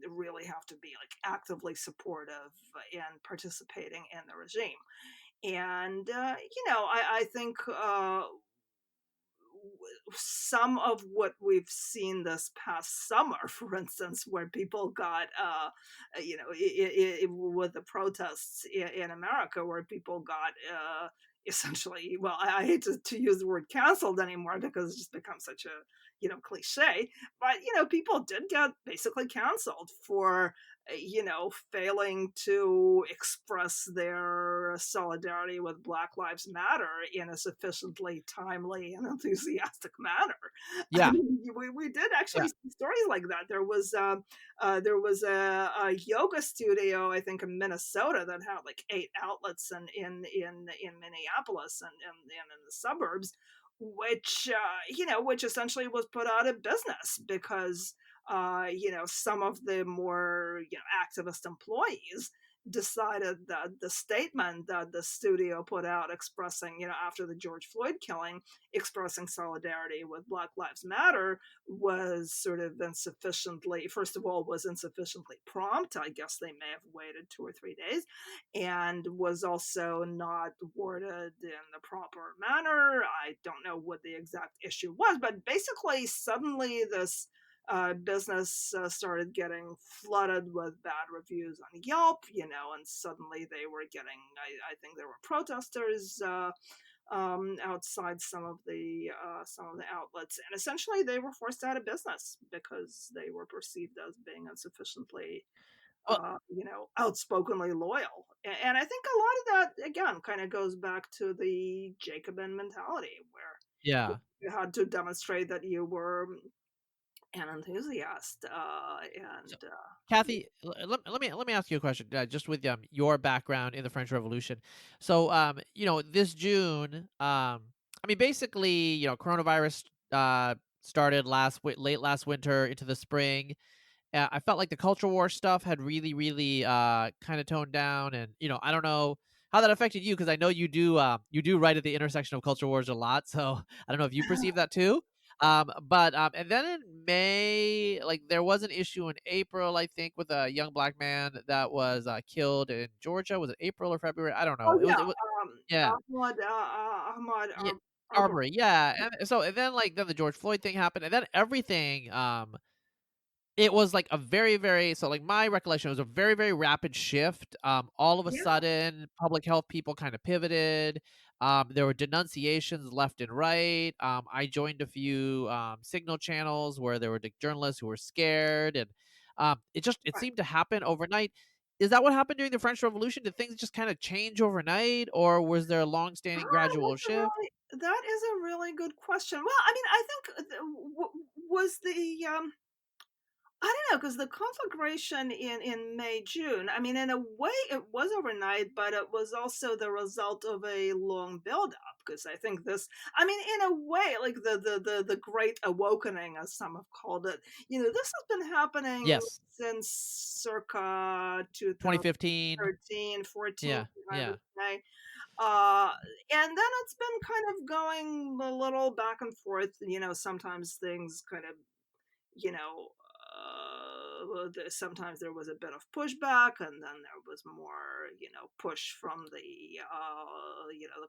really have to be like actively supportive and participating in the regime. And I think some of what we've seen this past summer, for instance, where people got, with the protests in America, where people got essentially, well, I hate to use the word canceled anymore because it's just become such a, cliche, but, people did get basically canceled for, failing to express their solidarity with Black Lives Matter in a sufficiently timely and enthusiastic manner. I Yeah. mean, we did actually Yeah. see stories like that. There was a yoga studio, I think, in Minnesota that had like 8 outlets in Minneapolis and in the suburbs, which essentially was put out of business because some of the more activist employees decided that the statement that the studio put out expressing, after the George Floyd killing, expressing solidarity with Black Lives Matter, was sort of insufficiently, first of all, was insufficiently prompt. I guess they may have waited 2 or 3 days, and was also not worded in the proper manner. I don't know what the exact issue was, but basically, suddenly this business started getting flooded with bad reviews on Yelp, and suddenly they were getting, I think there were protesters outside some of the outlets, and essentially they were forced out of business because they were perceived as being insufficiently Well, outspokenly loyal. And I think a lot of that again kind of goes back to the Jacobin mentality, where yeah. you had to demonstrate that you were an enthusiast, So, and Kathy, let me ask you a question. Just with your background in the French Revolution, so this June, I mean, basically, coronavirus started late last winter into the spring. I felt like the culture war stuff had really, really kind of toned down, and I don't know how that affected you because I know you do write at the intersection of culture wars a lot. So I don't know if you perceive that too. But and then in May, like there was an issue in April, I think, with a young Black man that was killed in Georgia. Was it April or February? I don't know. oh It was yeah. Ahmad Yeah, Arbery. Arbery, yeah, and then the George Floyd thing happened, and then everything, it was like a very, very so like my recollection was a very, very rapid shift. All of a Yeah, sudden, public health people kind of pivoted. There were denunciations left and right. I joined a few signal channels where there were journalists who were scared, and it right. seemed to happen overnight. Is that what happened during the French Revolution? Did things just kind of change overnight, or was there a long-standing gradual shift? That is a really good question. Well, I mean, I think was the I don't know, because the conflagration in May, June, I mean, in a way, it was overnight, but it was also the result of a long buildup. Because I think this, I mean, in a way, like the Great Awakening, as some have called it, this has been happening Yes. since circa 2015. 2013, 14, Yeah. I Yeah. would say. Uh, and then it's been kind of going a little back and forth. Sometimes things kind of you know, sometimes there was a bit of pushback, and then there was more, push from the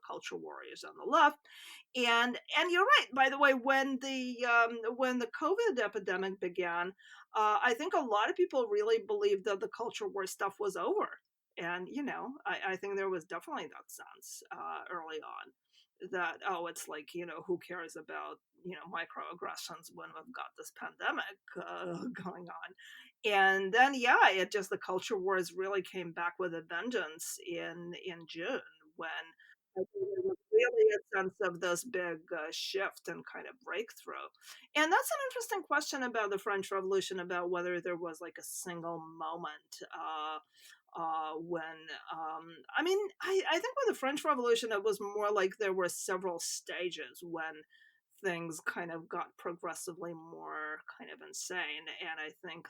culture warriors on the left. And you're right. By the way, when the COVID epidemic began, I think a lot of people really believed that the culture war stuff was over. And I think there was definitely that sense early on that, oh, it's like, who cares about microaggressions when we've got this pandemic going on. And then yeah, it just, the culture wars really came back with a vengeance in June, when I think there was really a sense of this big shift and kind of breakthrough. And that's an interesting question about the French Revolution, about whether there was like a single moment when I mean, I think with the French Revolution it was more like there were several stages when things kind of got progressively more kind of insane. And I think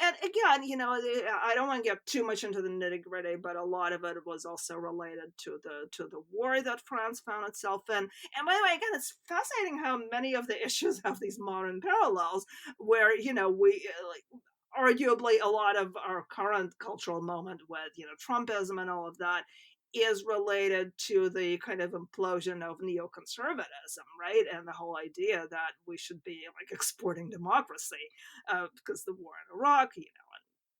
and again, I don't want to get too much into the nitty gritty, but a lot of it was also related to the war that France found itself in. And by the way, again, it's fascinating how many of the issues have these modern parallels, where we like, arguably a lot of our current cultural moment with Trumpism and all of that is related to the kind of implosion of neoconservatism, right? And the whole idea that we should be like exporting democracy because the war in Iraq, and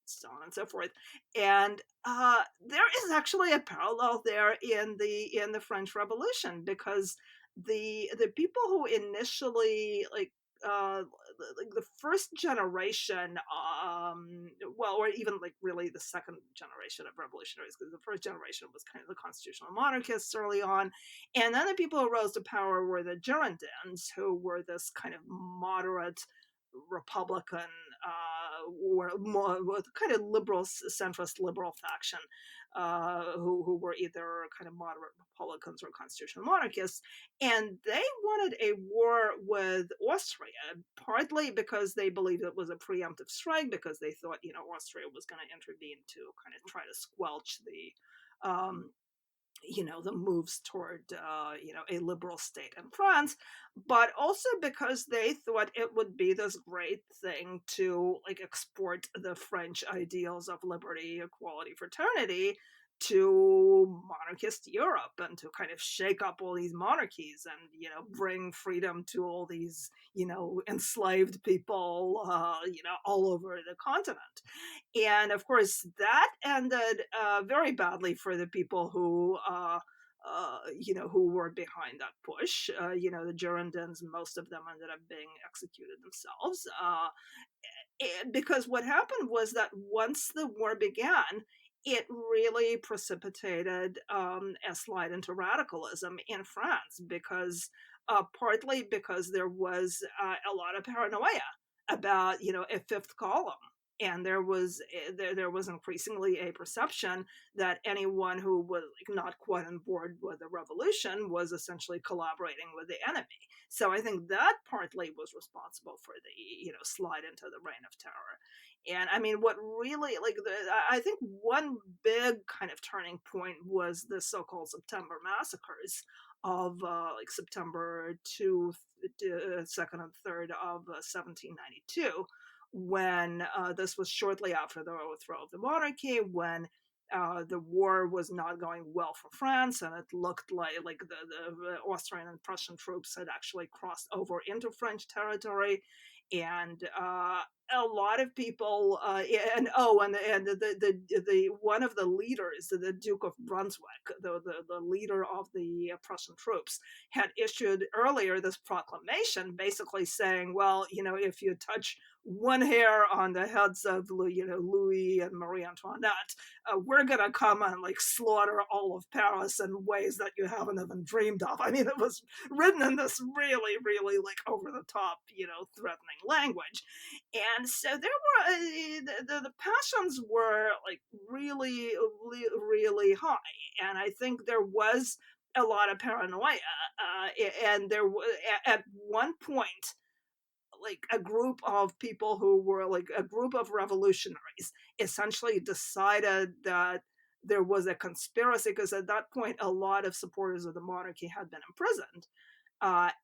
so on and so forth. And there is actually a parallel there in the French Revolution, because the people who initially like the first generation, well, or even like really the second generation of revolutionaries, because the first generation was kind of the constitutional monarchists early on, and then the people who rose to power were the Girondins, who were this kind of moderate Republican, or more with kind of liberal, centrist liberal faction, who were either kind of moderate Republicans or constitutional monarchists. And they wanted a war with Austria, partly because they believed it was a preemptive strike, because they thought, Austria was going to intervene to kind of try to squelch the moves toward, a liberal state in France, but also because they thought it would be this great thing to like export the French ideals of liberty, equality, fraternity to monarchist Europe, and to kind of shake up all these monarchies, and bring freedom to all these enslaved people all over the continent. And of course, that ended very badly for the people who were behind that push. The Girondins, most of them ended up being executed themselves. Because what happened was that once the war began, it really precipitated a slide into radicalism in France, because partly because there was a lot of paranoia about a fifth column. And there was increasingly a perception that anyone who was like not quite on board with the revolution was essentially collaborating with the enemy. So I think that partly was responsible for the slide into the reign of terror. And I mean, what really I think one big kind of turning point was the so-called September massacres of like September 2nd and 3rd of 1792, when this was shortly after the overthrow of the monarchy, when the war was not going well for France, and it looked like the Austrian and Prussian troops had actually crossed over into French territory. And a lot of people, and the one of the leaders, the Duke of Brunswick, the leader of the Prussian troops, had issued earlier this proclamation, basically saying, well, if you touch one hair on the heads of Louis and Marie Antoinette, we're gonna come and like slaughter all of Paris in ways that you haven't even dreamed of. I mean, it was written in this really, really like over the top, threatening language. And so there were the passions were like really, really high, and I think there was a lot of paranoia, and there was at one point like a group of people who were like a group of revolutionaries essentially decided that there was a conspiracy, because at that point a lot of supporters of the monarchy had been imprisoned,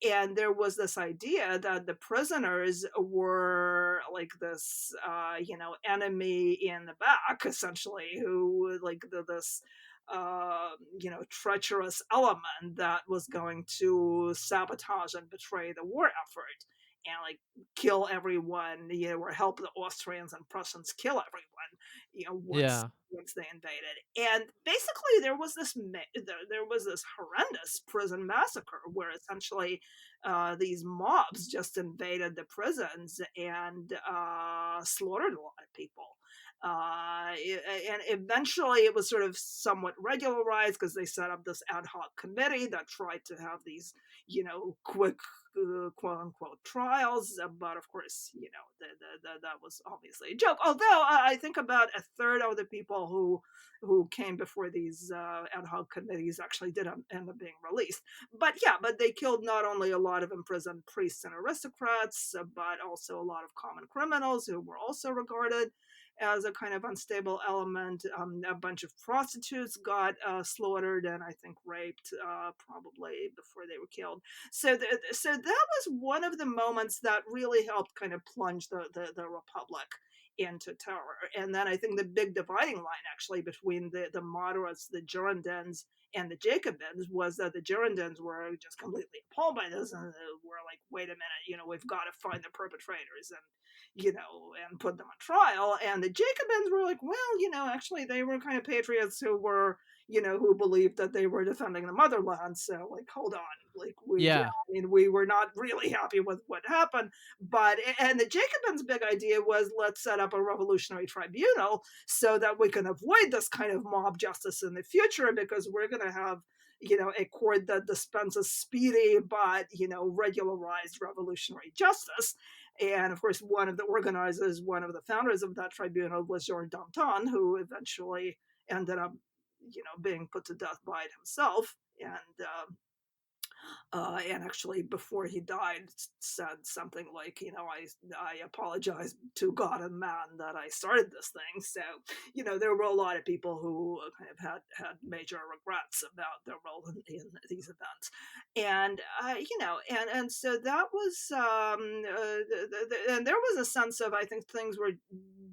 and there was this idea that the prisoners were like this, enemy in the back, essentially, who like this, treacherous element that was going to sabotage and betray the war effort and like kill everyone, or help the Austrians and Prussians kill everyone, once Yeah. they invaded. And basically there was this horrendous prison massacre where essentially these mobs just invaded the prisons and slaughtered a lot of people. And eventually it was sort of somewhat regularized because they set up this ad hoc committee that tried to have these, quick, quote unquote trials, but of course, that was obviously a joke. Although I think about a third of the people who came before these ad hoc committees actually did end up being released. But yeah, but they killed not only a lot of imprisoned priests and aristocrats, but also a lot of common criminals who were also regarded as a kind of unstable element. A bunch of prostitutes got slaughtered and I think raped, probably before they were killed. So that was one of the moments that really helped kind of plunge the Republic into terror. And then I think the big dividing line actually between the moderates, the Girondins, and the Jacobins was that the Girondins were just completely appalled by this and were like, wait a minute, we've got to find the perpetrators and and put them on trial. And the Jacobins were like, well, actually they were kind of patriots who were, who believed that they were defending the motherland. So like, hold on, like Yeah. I mean, we were not really happy with what happened. And the Jacobins' big idea was, let's set up a revolutionary tribunal so that we can avoid this kind of mob justice in the future, because we're going to have a court that dispenses speedy but regularized revolutionary justice. And of course, one of the organizers, one of the founders of that tribunal was Georges Danton, who eventually ended up, being put to death by it himself. And actually, before he died, said something like, I apologize to God and man that I started this thing. So, there were a lot of people who kind of had major regrets about their role in these events. And, and so that was, and there was a sense of, I think things were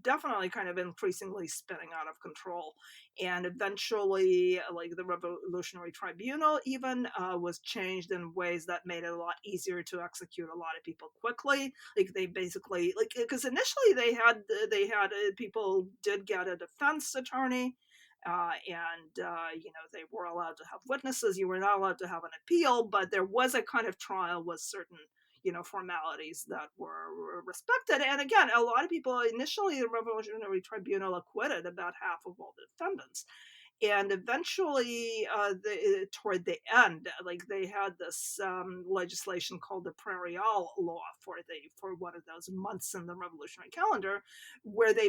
definitely kind of increasingly spinning out of control. And eventually, like the Revolutionary Tribunal even was changed in ways that made it a lot easier to execute a lot of people quickly. Like they basically, like, because initially they had people did get a defense attorney. They were allowed to have witnesses. You were not allowed to have an appeal, but there was a kind of trial with certain formalities that were respected. And again, a lot of people initially, the Revolutionary Tribunal acquitted about half of all the defendants. And eventually, toward the end, like they had this legislation called the Prairial Law for one of those months in the revolutionary calendar, where they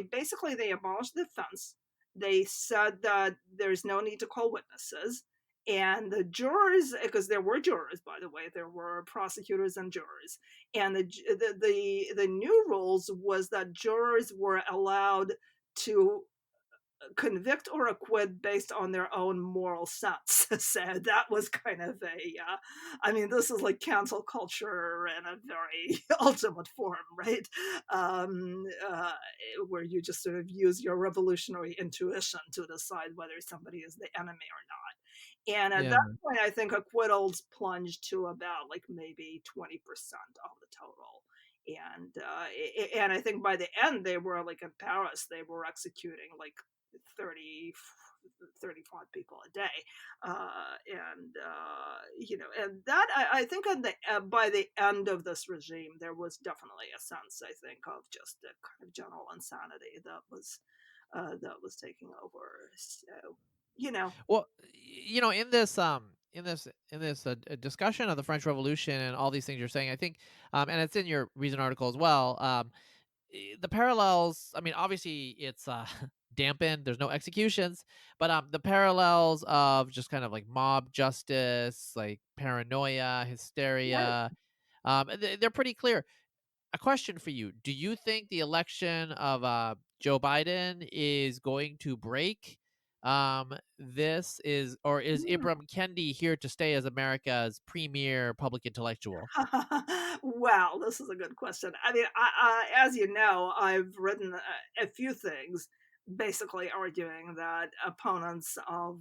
abolished the defense. They said that there's no need to call witnesses, and the jurors, because there were jurors, by the way, there were prosecutors and jurors, and the new rules was that jurors were allowed to convict or acquit based on their own moral sense. So that was kind of I mean, this is like cancel culture in a very ultimate form, right? Where you just sort of use your revolutionary intuition to decide whether somebody is the enemy or not. And at Yeah. that point, I think acquittals plunged to about like maybe 20% of the total. And I think by the end they were like in Paris, they were executing like 30, 35 people a day, and that I think by the end of this regime there was definitely a sense, I think, of just a kind of general insanity that was taking over. So, you know. Well, in this discussion of the French Revolution and all these things you're saying, I think, and it's in your recent article as well. The parallels. I mean, obviously, it's dampened. There's no executions, but the parallels of just kind of like mob justice, like paranoia, Right. hysteria, they're pretty clear. A question for you: do you think the election of Joe Biden is going to break this? Is Hmm. Ibram Kendi here to stay as America's premier public intellectual? Wow, this is a good question. I mean, as you know, I've written a few things basically arguing that opponents of,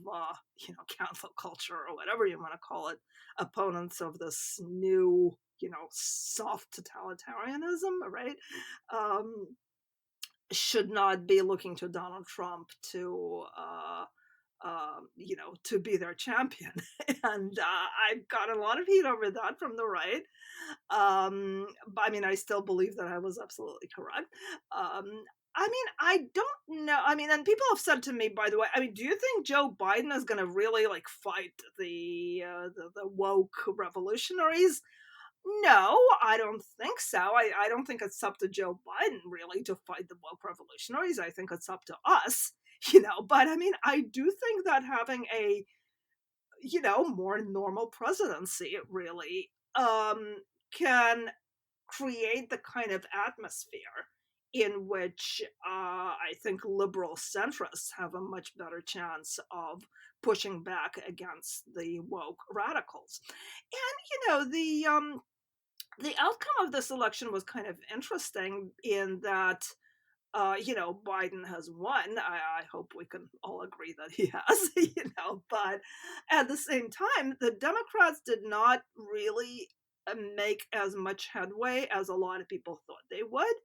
cancel culture or whatever you want to call it, opponents of this new, soft totalitarianism, right? Um, should not be looking to Donald Trump to be their champion. And I've gotten a lot of heat over that from the right. But I mean, I still believe that I was absolutely correct. I mean, I don't know. I mean, and people have said to me, by the way, I mean, do you think Joe Biden is going to really like fight the woke revolutionaries? No, I don't think so. I don't think it's up to Joe Biden really to fight the woke revolutionaries. I think it's up to us, But I mean, I do think that having a, more normal presidency really can create the kind of atmosphere in which I think liberal centrists have a much better chance of pushing back against the woke radicals. And the outcome of this election was kind of interesting in that Biden has won. I hope we can all agree that he has, but at the same time, the Democrats did not really make as much headway as a lot of people thought they would.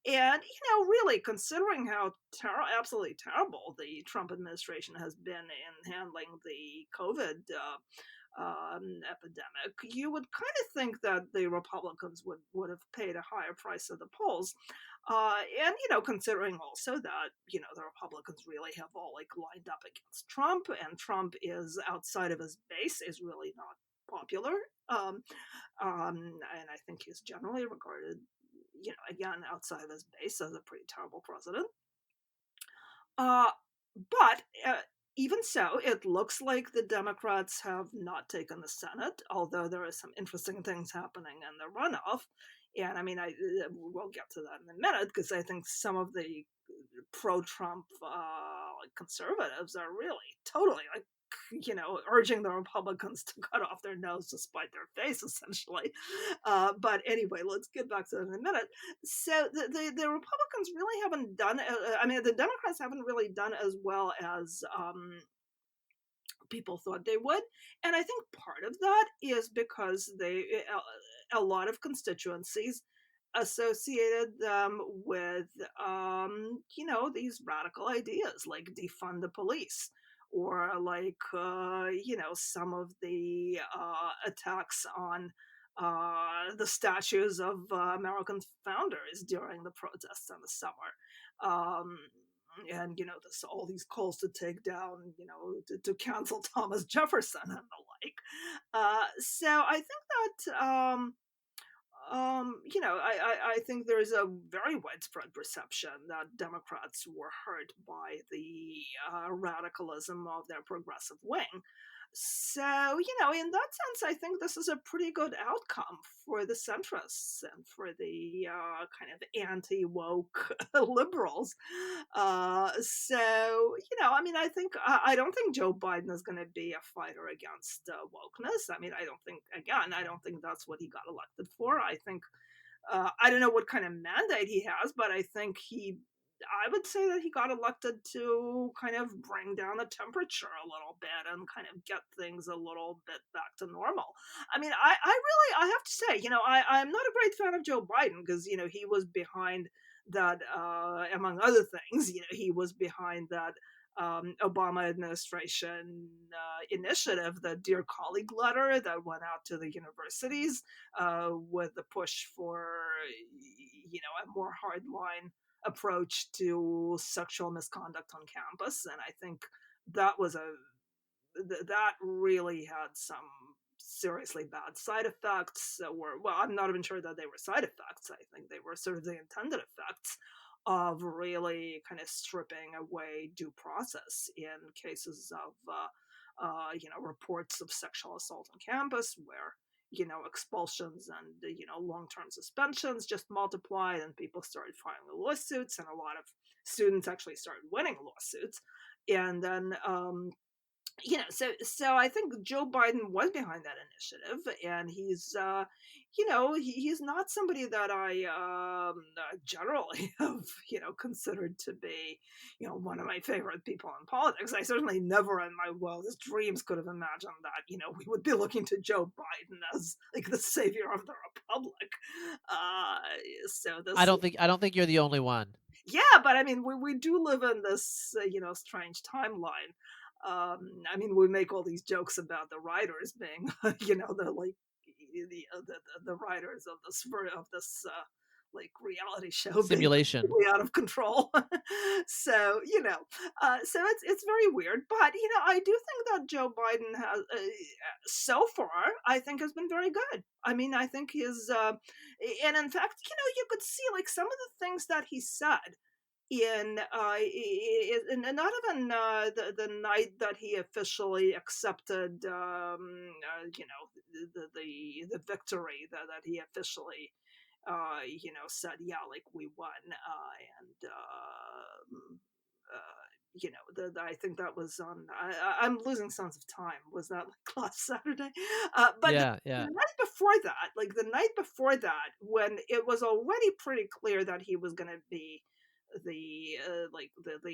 And, really, considering how absolutely terrible the Trump administration has been in handling the COVID epidemic, you would kind of think that the Republicans would have paid a higher price at the polls. And, considering also that, the Republicans really have all like lined up against Trump, and Trump is outside of his base, is really not popular. Um, and I think he's generally regarded, again, outside of his base as a pretty terrible president. Uh, but even so, it looks like the Democrats have not taken the Senate, although there are some interesting things happening in the runoff. And I mean, we'll get to that in a minute because I think some of the pro-Trump conservatives are really totally like urging the Republicans to cut off their nose to spite their face, essentially. But anyway, let's get back to that in a minute. So the Republicans really haven't done. I mean, the Democrats haven't really done as well as people thought they would, and I think part of that is because a lot of constituencies associated them with these radical ideas like defund the police, or like some of the attacks on the statues of American founders during the protests in the summer. And this all these calls to take down, to cancel Thomas Jefferson and the like. So I think that I think there's a very widespread perception that Democrats were hurt by the radicalism of their progressive wing. So, in that sense, I think this is a pretty good outcome for the centrists and for the kind of anti woke liberals. I mean, I don't think Joe Biden is going to be a fighter against wokeness. I mean, I don't think that's what he got elected for. I think, I don't know what kind of mandate he has, but I think he I would say that he got elected to kind of bring down the temperature a little bit and kind of get things a little bit back to normal. I mean, I really, I have to say, I'm not a great fan of Joe Biden because, he was behind that, among other things, he was behind that Obama administration initiative, the Dear Colleague letter that went out to the universities with the push for, a more hardline approach to sexual misconduct on campus. And I think that was that really had some seriously bad side effects that were, well, I'm not even sure that they were side effects. I think they were sort of the intended effects of really kind of stripping away due process in cases of reports of sexual assault on campus where expulsions and long-term suspensions just multiplied, and people started filing lawsuits, and a lot of students actually started winning lawsuits. And then so I think Joe Biden was behind that initiative, and he's not somebody that I generally have considered to be one of my favorite people in politics. I certainly never in my wildest dreams could have imagined that we would be looking to Joe Biden as like the savior of the republic. So this, I don't think you're the only one. yeah, but I mean, we do live in this strange timeline. I mean, we make all these jokes about the writers being, the like the writers of this like reality show being Simulation. completely out of control. So so it's very weird, but I do think that Joe Biden has, so far, I think has been very good. I mean, I think his, and in fact, you could see like some of the things that he said in not even the night that he officially accepted the victory that he officially said, yeah, like we won, and I think that was on. I'm losing sense of time. Was that like last Saturday? But Yeah, the yeah. night before that, like the night before that, when it was already pretty clear that he was going to be the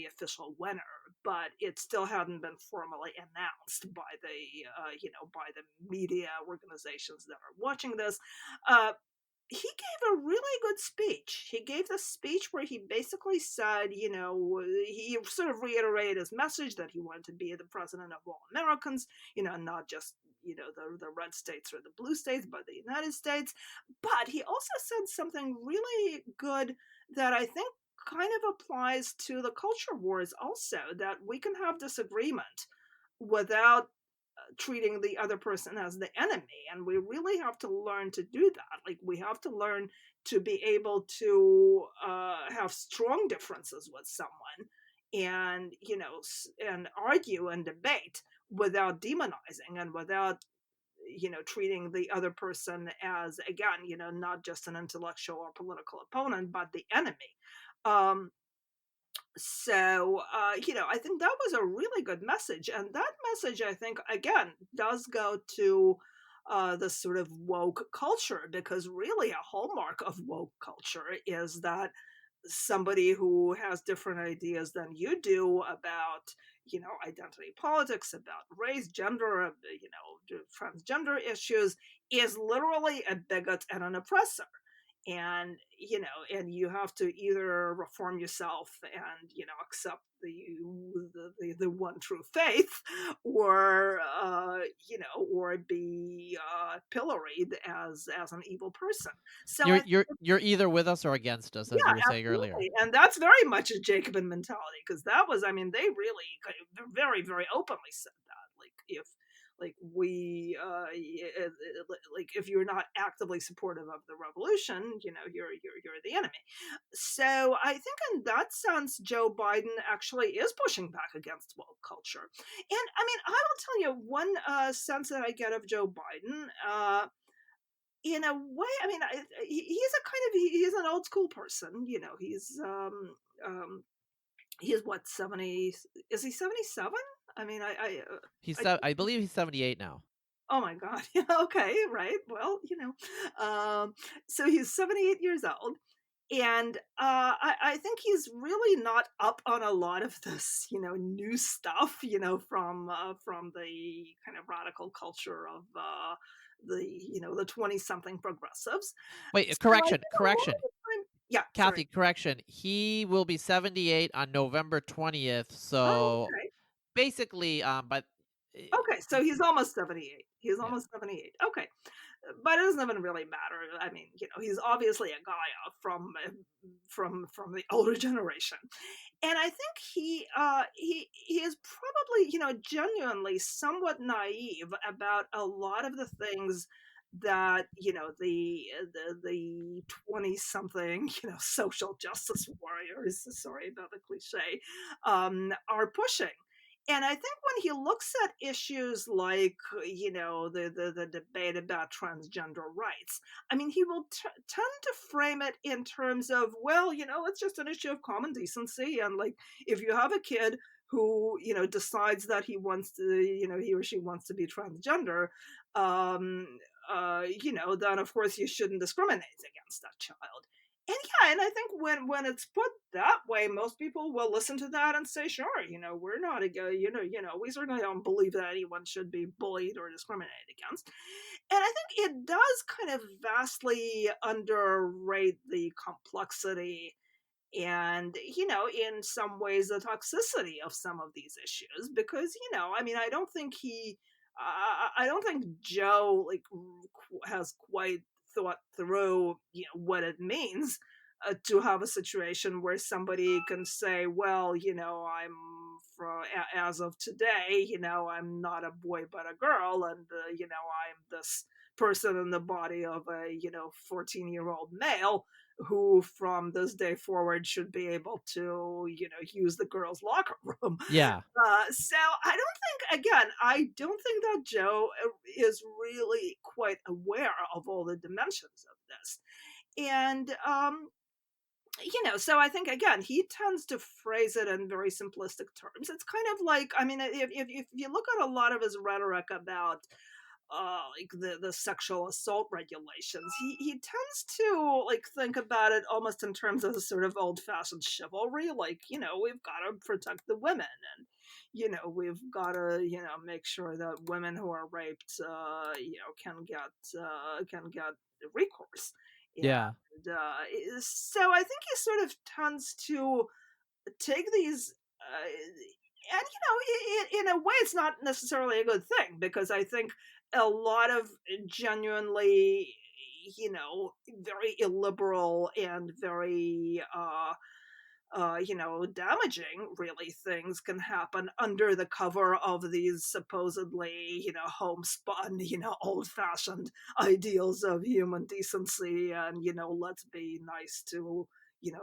official winner, but it still hadn't been formally announced by the by the media organizations that are watching this. Uh, he gave a really good speech. He gave this speech where he basically said, he sort of reiterated his message that he wanted to be the president of all Americans, not just, the red states or the blue states, but the United States. But he also said something really good that I think kind of applies to the culture wars also, that we can have disagreement without treating the other person as the enemy, and we really have to learn to do that. Like we have to learn to be able to have strong differences with someone, and and argue and debate without demonizing and without treating the other person as, again, not just an intellectual or political opponent but the enemy. um so I think that was a really good message, and that message, I think, again, does go to the sort of woke culture, because really a hallmark of woke culture is that somebody who has different ideas than you do about identity politics, about race, gender, transgender issues, is literally a bigot and an oppressor. And and you have to either reform yourself and accept the one true faith, or or be pilloried as an evil person. So I, You're either with us or against us, as yeah, you were saying earlier. absolutely. And that's very much a Jacobin mentality, because that was, I mean, they really kind of very, very openly said that. Like, if, like, like, if you're not actively supportive of the revolution, you're the enemy. So I think in that sense, Joe Biden actually is pushing back against woke culture. And I mean, I will tell you one sense that I get of Joe Biden. In a way, I mean, he's a kind of, he's an old school person. He's what, 70? Is he 77? I mean, I I believe he's 78 now. oh my god. Yeah, okay, right. Well, so he's 78 years old, And I think he's really not up on a lot of this, new stuff, from the kind of radical culture of the 20-something progressives. Wait, So I correction, think a lot of correction. the time, yeah, sorry. Kathy, correction. He will be 78 on November 20th. Oh, So okay. basically, but eh, Okay, so he's almost 78. He's yeah, almost 78. Okay. But it doesn't even really matter. I mean, he's obviously a guy from the older generation. And I think he is probably, genuinely somewhat naive about a lot of the things that, the 20 something, social justice warriors, sorry about the cliche, are pushing. And I think when he looks at issues like, the debate about transgender rights, I mean, he will tend to frame it in terms of, well, it's just an issue of common decency. And like, if you have a kid who, decides that he or she wants to be transgender, um, then of course you shouldn't discriminate against that child. And yeah, and I think when it's put that way, most people will listen to that and say, sure, we're not we certainly don't believe that anyone should be bullied or discriminated against. And I think it does kind of vastly underrate the complexity and, in some ways the toxicity of some of these issues, because, I mean, I don't think Joe like has quite thought through, what it means to have a situation where somebody can say, well, as of today, I'm not a boy but a girl, and I'm this person in the body of a 14-year-old male who from this day forward should be able to use the girls locker room. yeah, So I don't think that Joe is really quite aware of all the dimensions of this. And so I think again he tends to phrase it in very simplistic terms. It's kind of like, I mean, if you look at a lot of his rhetoric about like the sexual assault regulations, he tends to like think about it almost in terms of sort of old fashioned chivalry, like we've got to protect the women, and we've got to make sure that women who are raped can get recourse. yeah, So I think he sort of tends to take these and in a way it's not necessarily a good thing, because I think a lot of genuinely very illiberal and very damaging really things can happen under the cover of these supposedly, homespun, old fashioned ideals of human decency and, let's be nice to,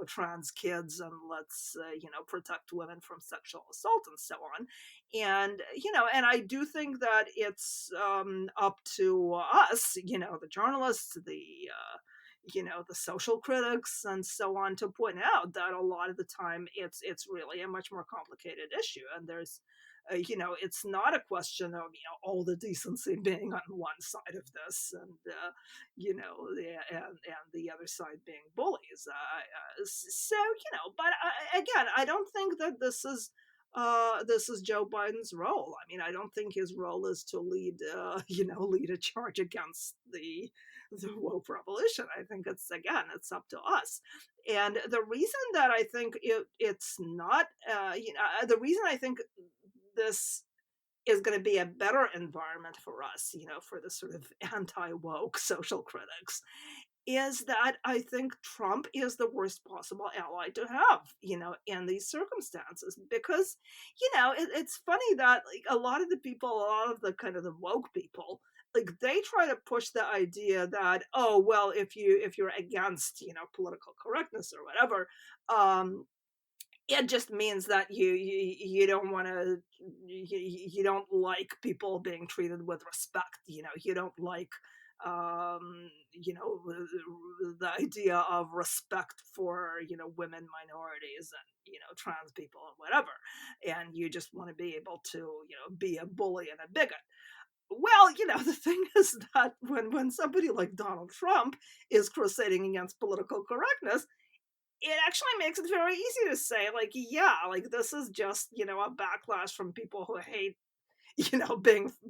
trans kids, and let's, protect women from sexual assault and so on. And, and I do think that it's up to us, the journalists, the social critics and so on, to point out that a lot of the time it's really a much more complicated issue, and there's it's not a question of all the decency being on one side of this, and and the other side being bullies. So but again, I don't think that this is Joe Biden's role. I mean, I don't think his role is to lead, lead a charge against the woke revolution. I think it's up to us. And the reason that I think it's not, the reason I think this is going to be a better environment for us, for the sort of anti woke social critics, is that I think Trump is the worst possible ally to have, in these circumstances. Because, it's funny that like a lot of the people, a lot of the kind of the woke people, like they try to push the idea that, oh well, if you're against, political correctness or whatever, it just means that you don't want to you don't like people being treated with respect, you don't like the idea of respect for women, minorities, and trans people and whatever, and you just want to be able to be a bully and a bigot. Well, the thing is that when somebody like Donald Trump is crusading against political correctness, it actually makes it very easy to say, like, yeah, like this is just, you know, a backlash from people who hate, you know,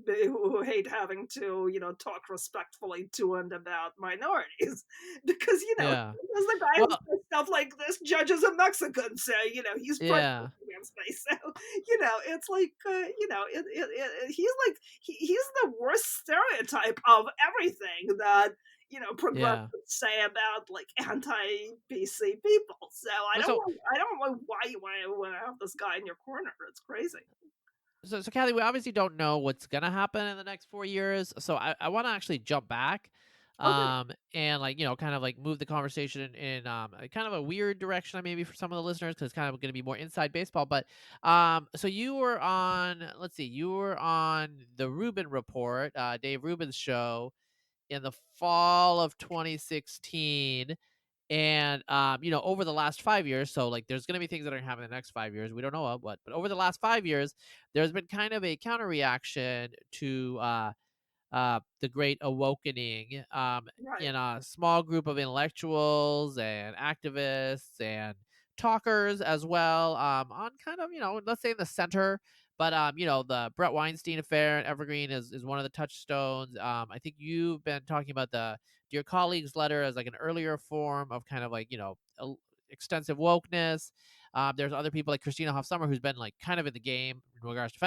who hate having to, you know, talk respectfully to and about minorities, because you know, Yeah. there's the guy who Well, says stuff like this judge is a Mexican, so you know he's yeah. prejudiced against me. So you know, it's like you know, he's like he's the worst stereotype of everything that you know Yeah. progressives say about like anti-BC people. So Well, so I don't know why you want to have this guy in your corner. It's crazy. so Kathy, we obviously don't know what's gonna happen in the next 4 years. So I want to actually jump back, Okay. and like kind of like move the conversation in a kind of a weird direction, maybe for some of the listeners, because it's kind of going to be more inside baseball. But so you were on, let's see, you were on the Rubin Report, Dave Rubin's show in the fall of 2016. And over the last 5 years, so like there's gonna be things that are gonna happen in the next 5 years. We don't know what, but over the last 5 years, there's been kind of a counter reaction to the Great Awakening, Right. in a small group of intellectuals and activists and talkers as well, on kind of, let's say in the center. But the Brett Weinstein affair and Evergreen is one of the touchstones. I think you've been talking about the Dear Colleagues letter as like an earlier form of kind of like extensive wokeness. There's other people like Christina Hoff Summer, who's been like kind of in the game in regards to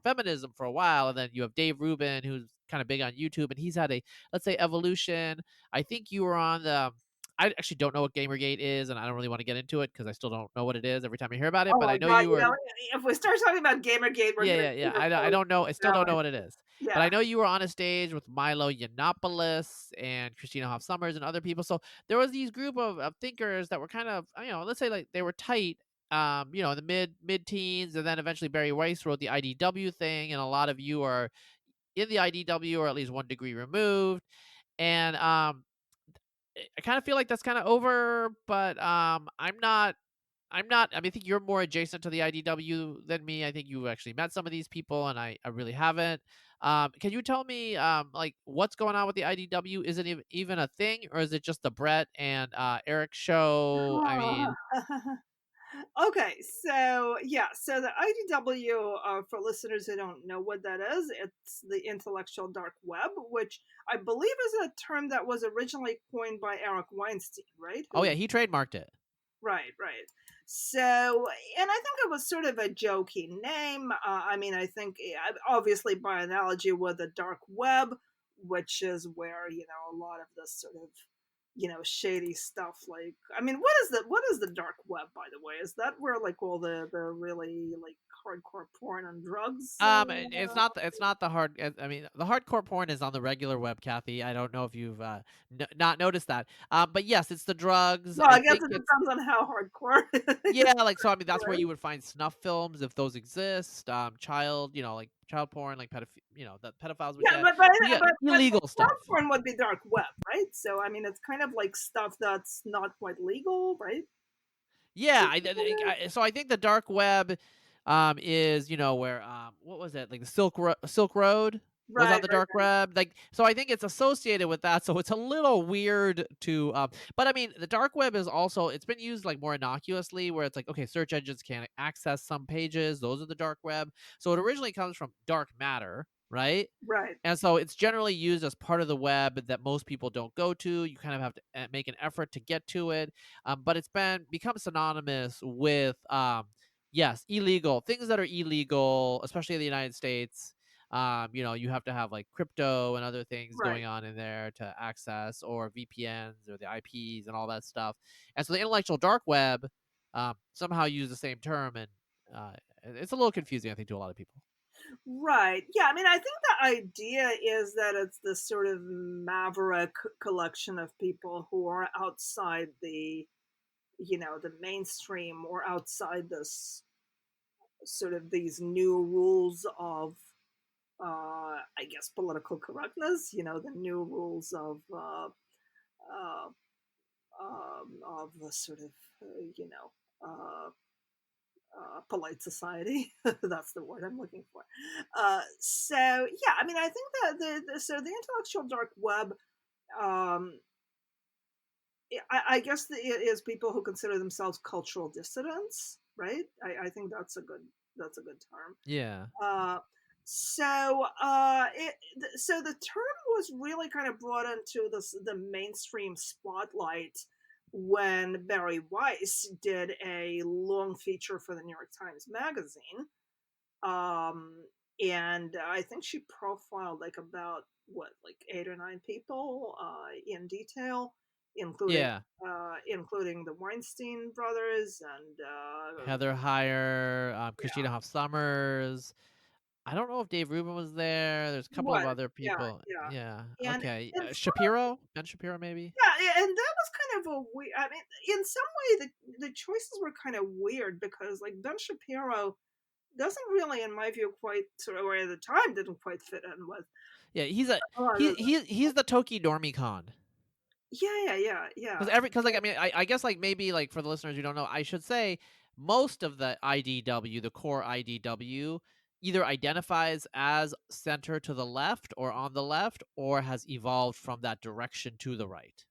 feminism for a while, and then you have Dave Rubin, who's kind of big on YouTube, and he's had a, let's say, evolution. I think you were on the. I actually don't know what Gamergate is, and I don't really want to get into it because I still don't know what it is every time I hear about it. Oh But I my know god, you you were. know, if we start talking about Gamergate, we're Yeah, gonna yeah, be yeah. here I for don't know. I still don't know hours. what it is. But Yeah. I know you were on a stage with Milo Yiannopoulos and Christina Hoff Sommers and other people. So there was these group of thinkers that were kind of, let's say like they were tight, in the mid teens, and then eventually Barry Weiss wrote the IDW thing, and a lot of you are in the IDW or at least one degree removed. And I kind of feel like that's kind of over, but I'm not. I mean, I think you're more adjacent to the IDW than me. I think you actually met some of these people, and I really haven't. Can you tell me, like, what's going on with the IDW? Is it even a thing, or is it just the Brett and Eric show? I mean, Okay, so yeah, so the IDW, for listeners who don't know what that is, it's the intellectual dark web, which I believe is a term that was originally coined by Eric Weinstein, right? oh yeah, Who he trademarked it. Right, right. So, and I think it was sort of a jokey name. I mean, I think obviously by analogy with the dark web, which is where you know a lot of this sort of you know shady stuff. Like, I mean, what is the dark web, by the way? Is that where like all the really like hardcore porn and drugs? It's not the hard. I mean, the hardcore porn is on the regular web, Kathy. I don't know if you've not noticed that. But yes, it's the drugs. Well, I I guess think it it's. depends on how hardcore. Yeah, like, so, I mean, that's where Right? you would find snuff films if those exist, like child porn, like that pedophiles would Yeah, get. So, yeah, but illegal dark stuff. porn would be dark web, right? So I mean, it's kind of like stuff that's not quite legal, right? Yeah, so I think the dark web, is, where, what was it? Like the Silk Road was on Right, the right, dark web. Like, so I think it's associated with that. So it's a little weird to, but I mean, the dark web is also, it's been used like more innocuously, where it's like, okay, search engines can't access some pages. Those are the dark web. So it originally comes from dark matter, right? right, And so it's generally used as part of the web that most people don't go to. You kind of have to make an effort to get to it. But it's become synonymous with, yes, illegal things that are illegal, especially in the United States. You have to have like crypto and other things right. going on in there to access, or VPNs or the IPs and all that stuff. And so the intellectual dark web, somehow use the same term, and it's a little confusing, I think, to a lot of people. Right. Yeah, I mean, I think the idea is that it's this sort of maverick collection of people who are outside the, you know, the mainstream or outside this sort of these new rules of I guess political correctness, you know, the new rules uh, of the sort of, you know, polite society. That's the word I'm looking for. So yeah, I mean, I think that the intellectual dark web um, I guess it is people who consider themselves cultural dissidents, right? I think that's a good term. Yeah. Uh, so the term was really kind of brought into the mainstream spotlight when Barry Weiss did a long feature for the New York Times Magazine. Um, and I think she profiled like about what, like 8 or 9 people in detail, including Yeah. including the Weinstein brothers and Heather Heyer, Christina yeah, Hoff Sommers. I don't know if Dave Rubin was there. There's a couple of what, other yeah, people. Yeah. yeah, Okay. and Shapiro? Ben Shapiro, maybe? yeah, and that was kind of a weird. I mean, in some way, the choices were kind of weird because like Ben Shapiro doesn't really, in my view, quite sort of, or at the time didn't quite fit in with Yeah, a lot of he's the Toki Normie Con. yeah. Because like I mean I guess like maybe like for the listeners who don't know, I should say most of the IDW, the core IDW, either identifies as center to the left or on the left, or has evolved from that direction to the right.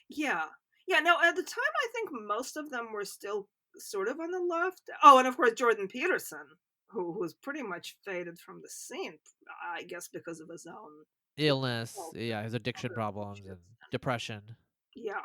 Yeah. Yeah, no, at the time, I think most of them were still sort of on the left. Oh, and of course, Jordan Peterson, who was pretty much faded from the scene, I guess, because of his own Illness, health yeah, his addiction other problems and issues. depression. Yeah.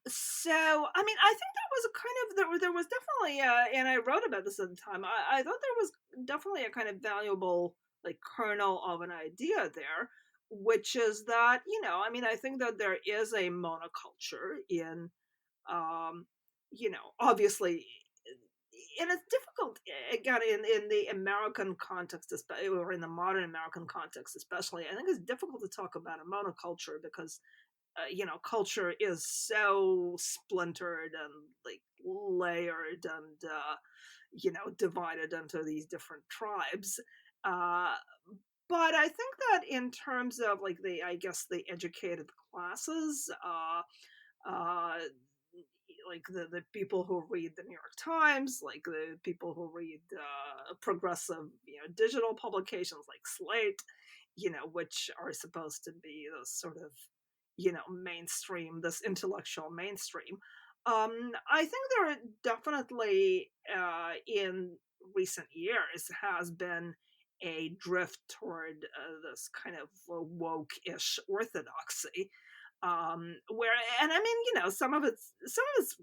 So, I mean, I think that was a kind of there was definitely and I wrote about this at the time. I thought there was definitely a kind of valuable like kernel of an idea there, which is that, I mean, I think that there is a monoculture in um, obviously, and it's difficult again in the American context, or in the modern American context, especially. I think it's difficult to talk about a monoculture because culture is so splintered and like layered and divided into these different tribes. Uh, but I think that in terms of like I guess the educated classes, uh, like the people who read the New York Times, like the people who read progressive, digital publications like Slate, which are supposed to be the sort of, mainstream, this intellectual mainstream. I think there are definitely in recent years has been a drift toward this kind of woke-ish orthodoxy, where, and I mean, some of it's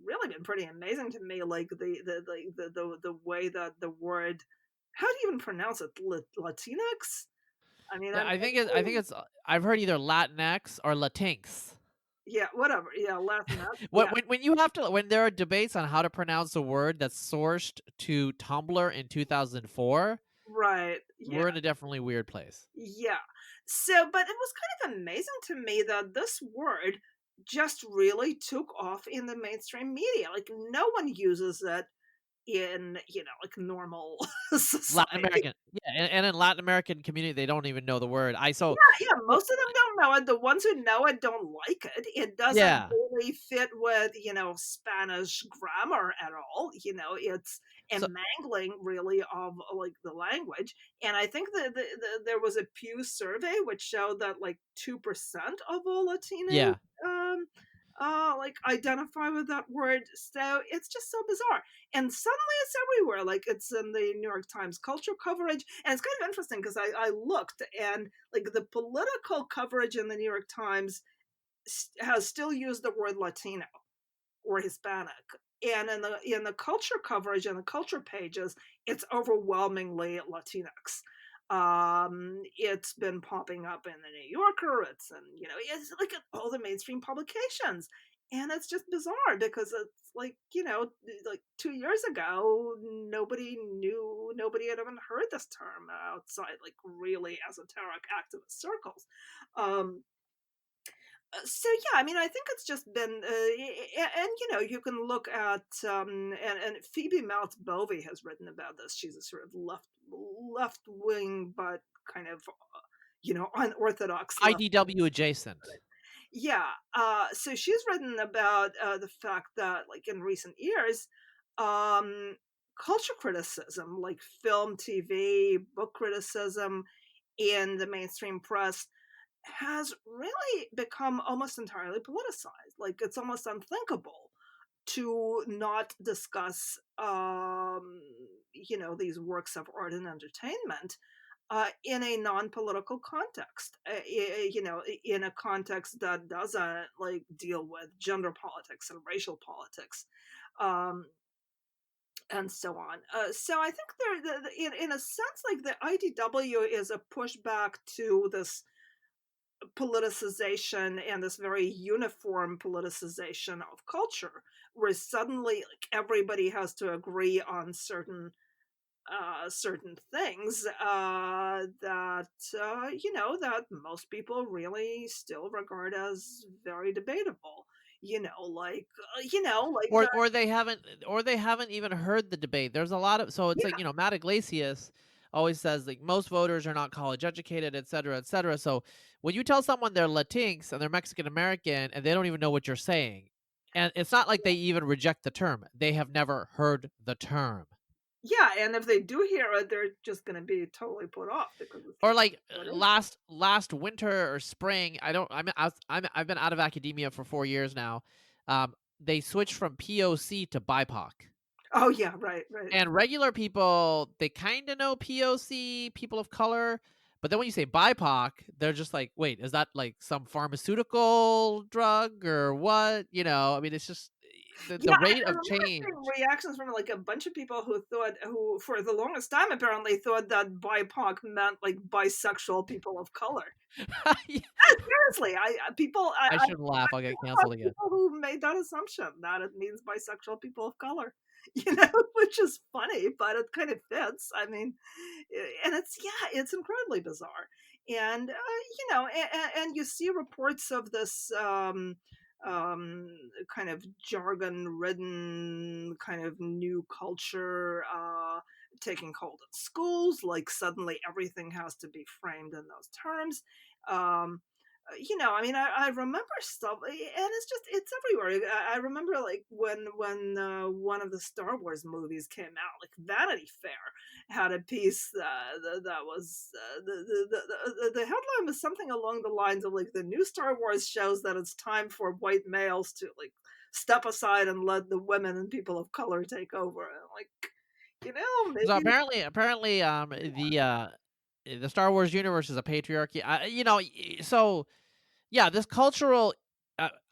really been pretty amazing to me, like the way that the word, how do you even pronounce it, Latinx, I mean, Yeah, I think really, it's I've heard either Latinx or Latinx. yeah, whatever, yeah, Latinx, When yeah, you have to when there are debates on how to pronounce a word that's sourced to Tumblr in 2004, right, yeah, we're in a definitely weird place. yeah. So, but it was kind of amazing to me that this word just really took off in the mainstream media. Like no one uses it in, like normal Latin society. American, yeah, and in Latin American community, they don't even know the word. Yeah, most of them don't know it. The ones who know it don't like it. It doesn't Yeah, really fit with, Spanish grammar at all. It's a so mangling really of like the language. And I think that there was a Pew survey which showed that like 2% of all Latinos yeah, um like identify with that word. So it's just so bizarre. And suddenly it's everywhere. Like it's in the New York Times culture coverage. And it's kind of interesting because I looked, and like the political coverage in the New York Times has still used the word Latino or Hispanic. And in the culture coverage and the culture pages, it's overwhelmingly Latinx. It's been popping up in the New Yorker. It's like in all the mainstream publications, and it's just bizarre because it's like 2 years ago, nobody had even heard this term outside like really esoteric activist circles. Um, so yeah, I mean, I think it's just been, and you can look at, and Phoebe Maltz Bovey has written about this. She's a sort of left wing, but kind of, unorthodox left. IDW adjacent. Yeah, so she's written about the fact that, like in recent years, um, culture criticism, like film, TV, book criticism in the mainstream press has really become almost entirely politicized. Like, it's almost unthinkable to not discuss, these works of art and entertainment in a non-political context, in a context that doesn't like deal with gender politics and racial politics, um, and so on. So I think in a sense, like the IDW is a pushback to this politicization and this very uniform politicization of culture, where suddenly like everybody has to agree on certain things that that most people really still regard as very debatable. Like or the they haven't even heard the debate. There's a lot of, so it's like, yeah, Matt Iglesias always says like most voters are not college educated, et cetera, et cetera. So when you tell someone they're Latinx and they're Mexican American and they don't even know what you're saying, and it's not like they even reject the term, they have never heard the term. yeah, and if they do hear it, they're just going to be totally put off because it's Or like, like what is it? last winter or spring, I don't I've been out of academia for 4 years now. They switched from POC to BIPOC. Oh yeah, right, right. And regular people, they kind of know POC, people of color, but then when you say BIPOC, they're just like, wait, is that like some pharmaceutical drug or what? I mean, it's just the Yeah, rate I of remember change. seeing reactions from like a bunch of people who for the longest time apparently thought that BIPOC meant like bisexual people of color. Seriously, I shouldn't laugh. I'll get canceled again. people who made that assumption that it means bisexual people of color, which is funny, but it kind of fits. I mean, and it's incredibly bizarre. And, and you see reports of this, um, kind of jargon ridden kind of new culture, taking hold in schools, like suddenly everything has to be framed in those terms. Um, I mean, I remember stuff, and it's everywhere. I remember like when one of the Star Wars movies came out, like Vanity Fair had a piece that was the headline was something along the lines of like the new Star Wars shows that it's time for white males to like step aside and let the women and people of color take over. And I'm like, So maybe apparently, the Star Wars universe is a patriarchy. So yeah, this cultural.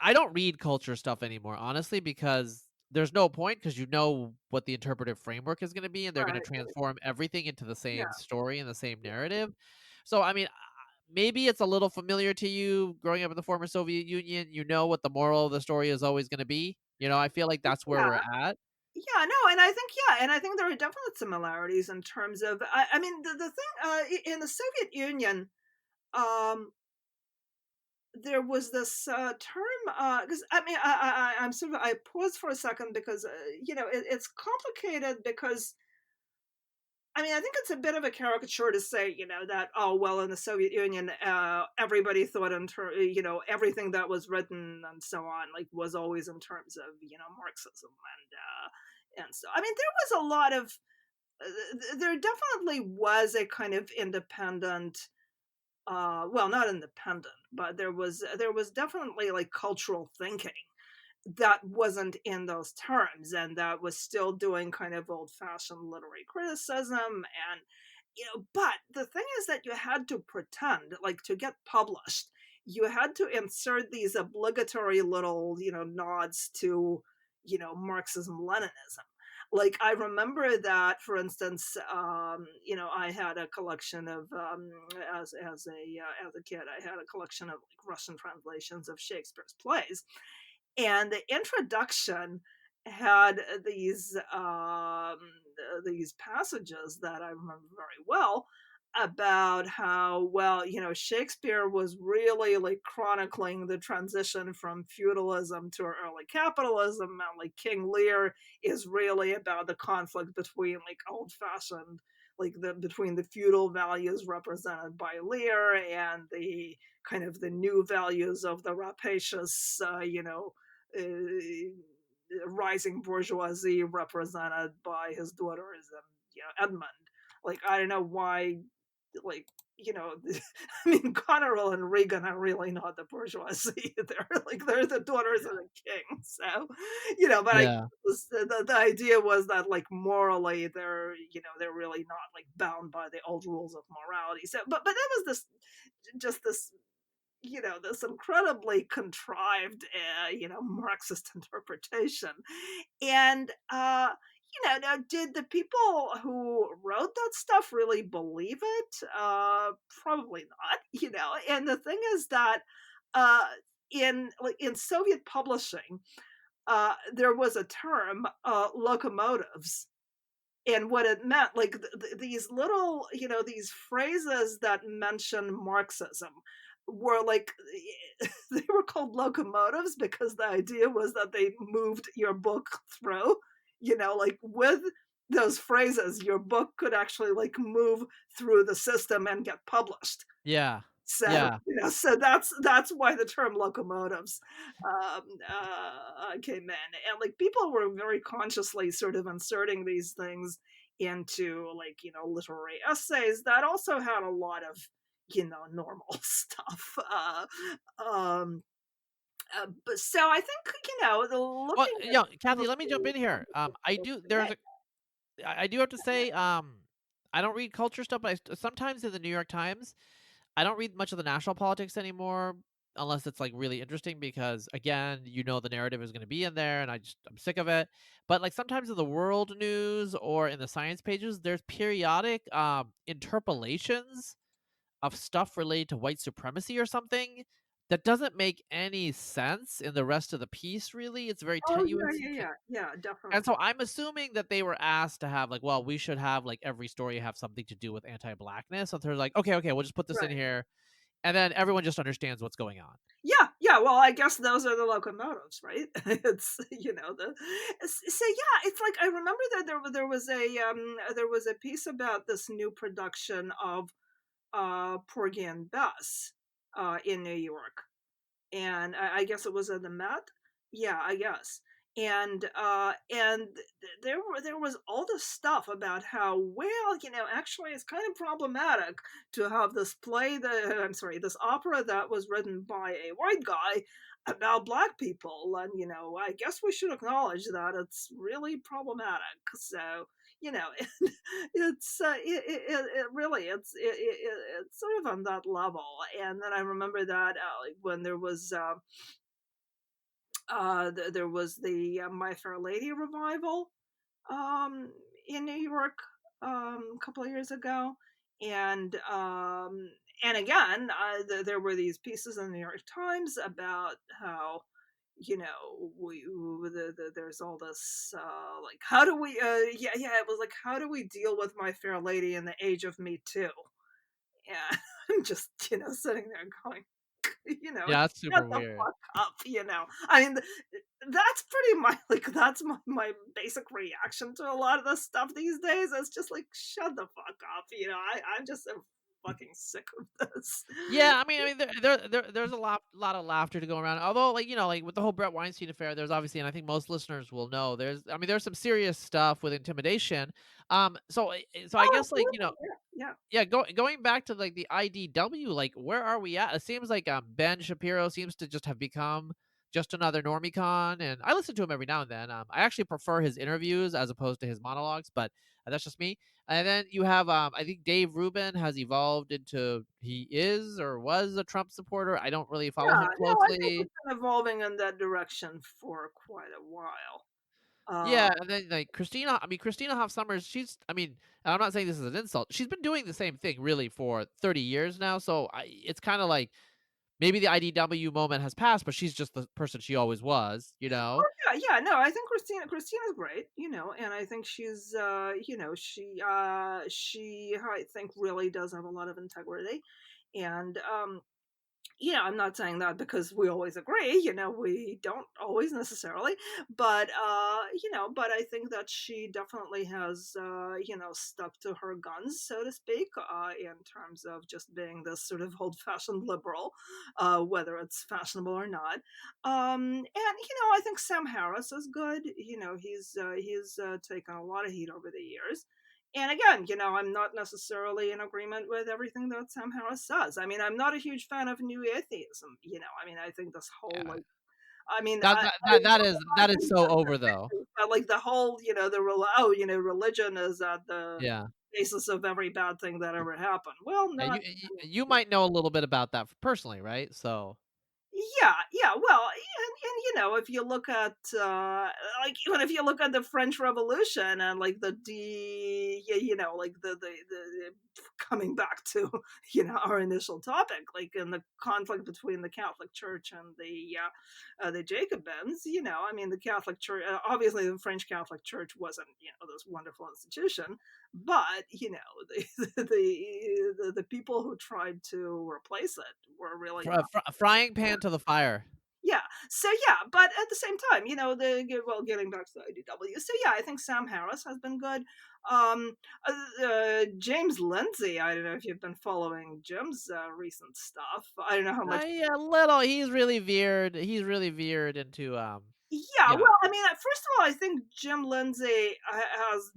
I don't read culture stuff anymore, honestly, because there's no point because you know what the interpretive framework is going to be, and they're going to right, transform everything into the yeah. same story and the same narrative. So I mean, maybe it's a little familiar to you growing up in the former Soviet Union. You know what the moral of the story is always going to be. I feel like that's where Yeah, we're at. yeah, no, and I think there are definite similarities in terms of I mean the thing in the Soviet Union, um, there was this term because I mean I'm sort of I pause for a second because it's complicated because I mean I think it's a bit of a caricature to say that oh well in the Soviet Union everybody thought everything that was written and so on like was always in terms of Marxism and so I mean there was a lot of there definitely was a kind of independent well not independent but there was definitely like cultural thinking that wasn't in those terms and that was still doing kind of old fashioned literary criticism and but the thing is that you had to pretend like to get published you had to insert these obligatory little nods to Marxism Leninism. Like I remember that for instance I had a collection of as a kid I had a collection of like Russian translations of Shakespeare's plays and the introduction had these passages that I remember very well about how well Shakespeare was really like chronicling the transition from feudalism to early capitalism and like King Lear is really about the conflict between like old fashioned like the between the feudal values represented by Lear and the kind of the new values of the rapacious rising bourgeoisie represented by his daughters and Edmund. Like I don't know why like, you know, I mean, Goneril and Regan are really not the bourgeoisie. They're the daughters of the king. So, but I Yeah. was the idea was that like morally they're really not like bound by the old rules of morality. So, but it was this this incredibly contrived, Marxist interpretation. And, now did the people who wrote that stuff really believe it? Probably not, And the thing is that, uh, in Soviet publishing, there was a term, locomotives, and what it meant, like these little, these phrases that mention Marxism were like they were called locomotives because the idea was that they moved your book through, like with those phrases, your book could actually like move through the system and get published. Yeah. So, Yeah. so that's why the term locomotives came in, and like people were very consciously sort of inserting these things into like literary essays that also had a lot of normal stuff. Um, but so I think the Well, looking Kathy, let me jump in here. I do have to say, I don't read culture stuff, but sometimes in the New York Times, I don't read much of the national politics anymore unless it's like really interesting because again, the narrative is going to be in there and I'm sick of it. But like sometimes in the world news or in the science pages, there's periodic interpolations of stuff related to white supremacy or something that doesn't make any sense in the rest of the piece really. It's very Oh yeah, tenuous. yeah, yeah, yeah, And definitely. so I'm assuming that they were asked to have like, well, we should have like every story have something to do with anti-blackness. So they're like, okay, we'll just put this in Right. here, and then everyone just understands what's going on. Yeah, yeah. Well, I guess those are the locomotives, right? It's so yeah. It's like I remember that there was a piece about this new production of Porgy and Bess in New York, and I guess it was at the Met. Yeah, I guess. There was all this stuff about how well actually it's kind of problematic to have this play that I'm sorry this opera that was written by a white guy about black people, and I guess we should acknowledge that it's really problematic. So you know it's it really it's sort of on that level. And then I remember that like, when there was the My Fair Lady revival um in New York a couple of years ago. And again there were these pieces in the New York Times about how there's all this like how do we yeah it was like how do we deal with My Fair Lady in the age of Me Too. Yeah, I'm just sitting there going Yeah, that's shut super the weird. fuck up. I mean, that's pretty much like that's my basic reaction to a lot of this stuff these days. It's just like shut the fuck up. I'm just so fucking sick of this. Yeah, I mean, there's a lot of laughter to go around. Although, like like with the whole Brett Weinstein affair, there's obviously, and I think most listeners will know, there's some serious stuff with intimidation. So I Oh, guess like absolutely. Yeah, yeah, going back to like the IDW, like where are we at? It seems like Ben Shapiro seems to just have become just another normie, and I listen to him every now and then. I actually prefer his interviews as opposed to his monologues, but that's just me. And then you have I think Dave Rubin has evolved into he is or was a Trump supporter. I don't really follow yeah. him No, I think closely. we've been evolving in that direction for quite a while. Yeah, Uh, and then like Christina Hoff Sommers, I mean, and I'm not saying this is an insult. She's been doing the same thing really for 30 years now. So it's kind of like maybe the IDW moment has passed, but she's just the person she always was, you know? Oh yeah, yeah. No, I think Christina's great, and I think she's she I think really does have a lot of integrity. And I'm not saying that because we always agree, we don't always necessarily, but but I think that she definitely has stuck to her guns, so to speak, in terms of just being this sort of old-fashioned liberal, whether it's fashionable or not. And I think Sam Harris is good. He's taken a lot of heat over the years. And again, I'm not necessarily in agreement with everything that Sam Harris says. I mean, I'm not a huge fan of new atheism. I mean, I think this whole Yeah. like, I mean, That I that that, that is I that is think so that's over though. but like the whole, religion is at the Yeah. basis of every bad thing that ever happened. Well, Yeah, not. you might know a little bit about that personally, right? So Yeah, yeah. Well, and if you look at like even if you look at the French Revolution and like like the coming back to our initial topic, like in the conflict between the Catholic Church and the Jacobins, I mean the Catholic Church, obviously the French Catholic Church wasn't this wonderful institution, but the people who tried to replace it were really not. frying pan to the fire. Yeah. So yeah, but at the same time, getting back to the IDW. So yeah, I think Sam Harris has been good. Um, James Lindsay. I don't know if you've been following Jim's recent stuff. I don't know how much. Yeah, little. He's really veered. He's really veered into Yeah. yeah. Well, I mean, first of all, I think Jim Lindsay has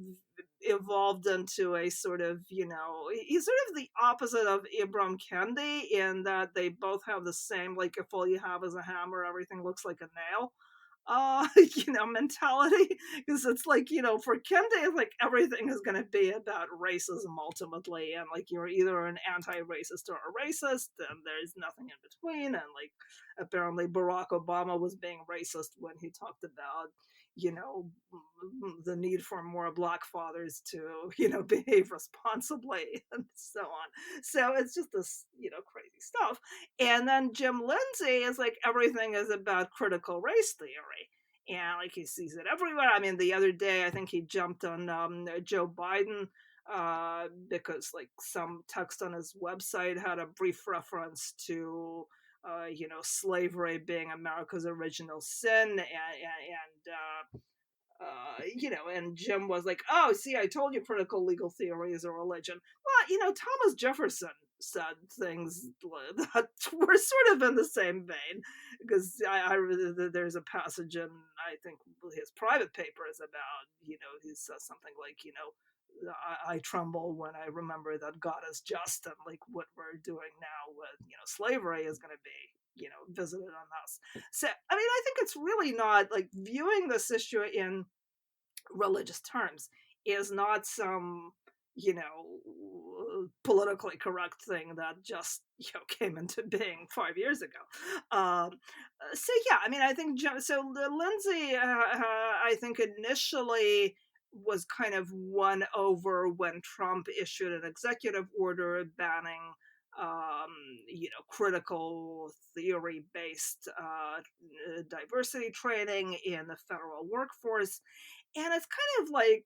evolved into a sort of, he's sort of the opposite of Ibram Kendi in that they both have the same, like, if all you have is a hammer, everything looks like a nail, mentality. Because it's like, for Kendi, it's like everything is going to be about racism ultimately. And like, you're either an anti racist or a racist, and there's nothing in between. And like, apparently Barack Obama was being racist when he talked about you know the need for more black fathers to behave responsibly and so on. So it's just this crazy stuff. And then Jim Lindsay is like everything is about critical race theory, and like he sees it everywhere. I mean, the other day I think he jumped on Joe Biden because like some text on his website had a brief reference to slavery being America's original sin, and Jim was like, "Oh, see, I told you critical legal theory is a religion." Well, Thomas Jefferson said things that were sort of in the same vein, because there's a passage in I think his private papers about he says something like I tremble when I remember that God is just, and like what we're doing now with slavery is going to be visited on us. So I mean, I think it's really not like viewing this issue in religious terms is not some politically correct thing that just came into being 5 years ago. So yeah, I mean, I think Lindsay, I think initially was kind of won over when Trump issued an executive order banning critical theory based diversity training in the federal workforce. And it's kind of like,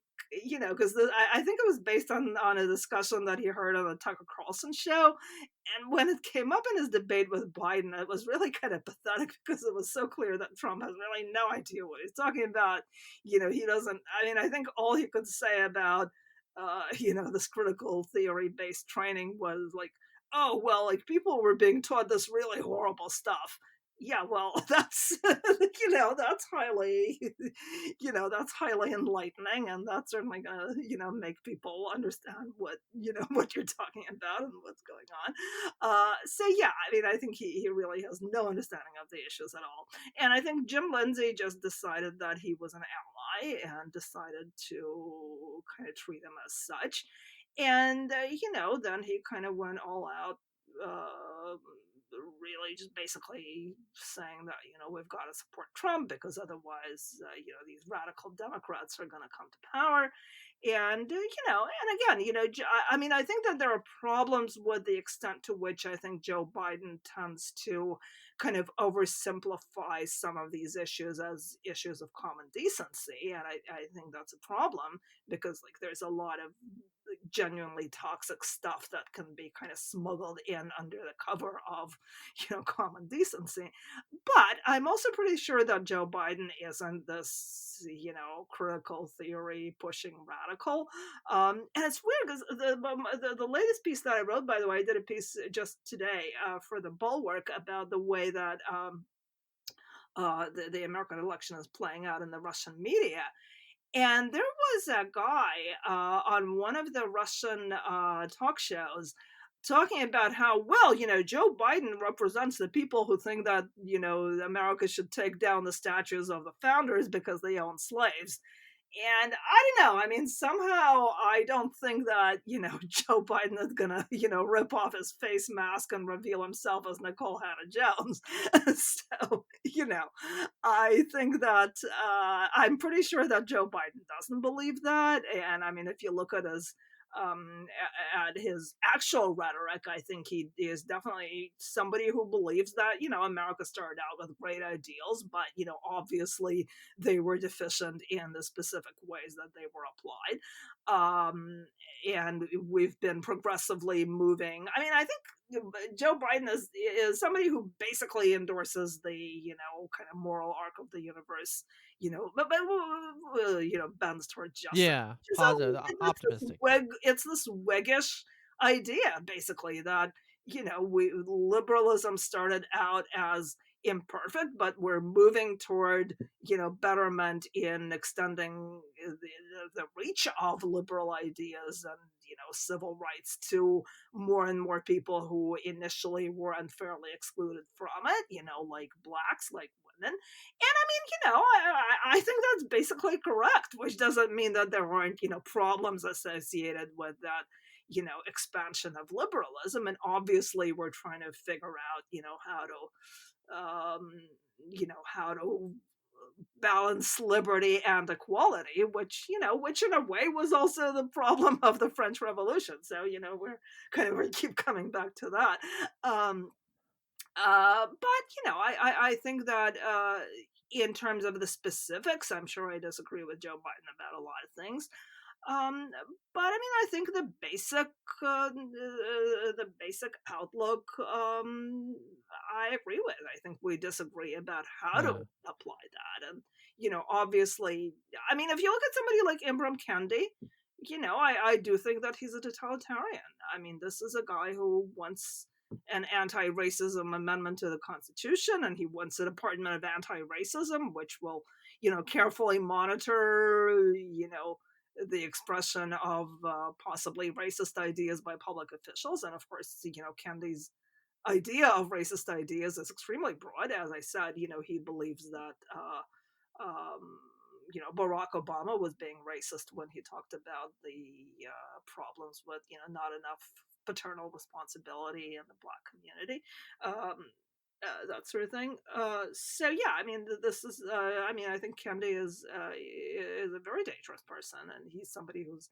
because I think it was based on a discussion that he heard on the Tucker Carlson show. And when it came up in his debate with Biden, it was really kind of pathetic because it was so clear that Trump has really no idea what he's talking about. He doesn't, I mean, I think all he could say about, this critical theory based training was like, oh, well, like people were being taught this really horrible stuff. Yeah, well, that's that's highly that's highly enlightening, and that's certainly gonna make people understand what what you're talking about and what's going on. So yeah, I mean, I think he really has no understanding of the issues at all. And I think Jim Lindsay just decided that he was an ally and decided to kind of treat him as such. And then he kind of went all out, really just basically saying that we've got to support Trump because otherwise these radical Democrats are going to come to power. And and again, I mean, I think that there are problems with the extent to which I think Joe Biden tends to kind of oversimplify some of these issues as issues of common decency, and I think that's a problem because like there's a lot of genuinely toxic stuff that can be kind of smuggled in under the cover of common decency. But I'm also pretty sure that Joe Biden isn't this critical theory pushing radical. And it's weird because the latest piece that I wrote, by the way, I did a piece just today for the Bulwark about the way that the American election is playing out in the Russian media. And there was a guy on one of the Russian talk shows talking about how, well, Joe Biden represents the people who think that, America should take down the statues of the founders because they own slaves. And I don't know. I mean, somehow I don't think that, Joe Biden is going to, rip off his face mask and reveal himself as Nicole Hannah Jones. So, I think that I'm pretty sure that Joe Biden doesn't believe that. And I mean, if you look at at his actual rhetoric, I think he is definitely somebody who believes that, America started out with great ideals, but, obviously they were deficient in the specific ways that they were applied. And we've been progressively moving. I mean, I think Joe Biden is somebody who basically endorses the, kind of moral arc of the universe, but bends towards justice. Yeah, So positive, optimistic. it's this Whiggish idea, basically, that liberalism started out as imperfect, but we're moving toward betterment in extending the reach of liberal ideas and civil rights to more and more people who initially were unfairly excluded from it, like blacks, like women. And I mean, I think that's basically correct, which doesn't mean that there aren't problems associated with that expansion of liberalism. And obviously we're trying to figure out um, how to balance liberty and equality, which in a way was also the problem of the French Revolution. So we keep coming back to that. Um, but I think that in terms of the specifics, I'm sure I disagree with Joe Biden about a lot of things. Um, but I mean, I think the basic outlook, I agree with. I think we disagree about how to Yeah. apply that, and obviously, I mean, if you look at somebody like Ibram Kendi, I do think that he's a totalitarian. I mean, this is a guy who wants an anti-racism amendment to the Constitution, and he wants a Department of Anti-Racism, which will, carefully monitor, the expression of possibly racist ideas by public officials. And of course, Kendi's idea of racist ideas is extremely broad. As I said, he believes that, Barack Obama was being racist when he talked about the problems with, not enough paternal responsibility in the black community. That sort of thing. So yeah, I mean, this is. I mean, I think Kendi is a very dangerous person, and he's somebody who's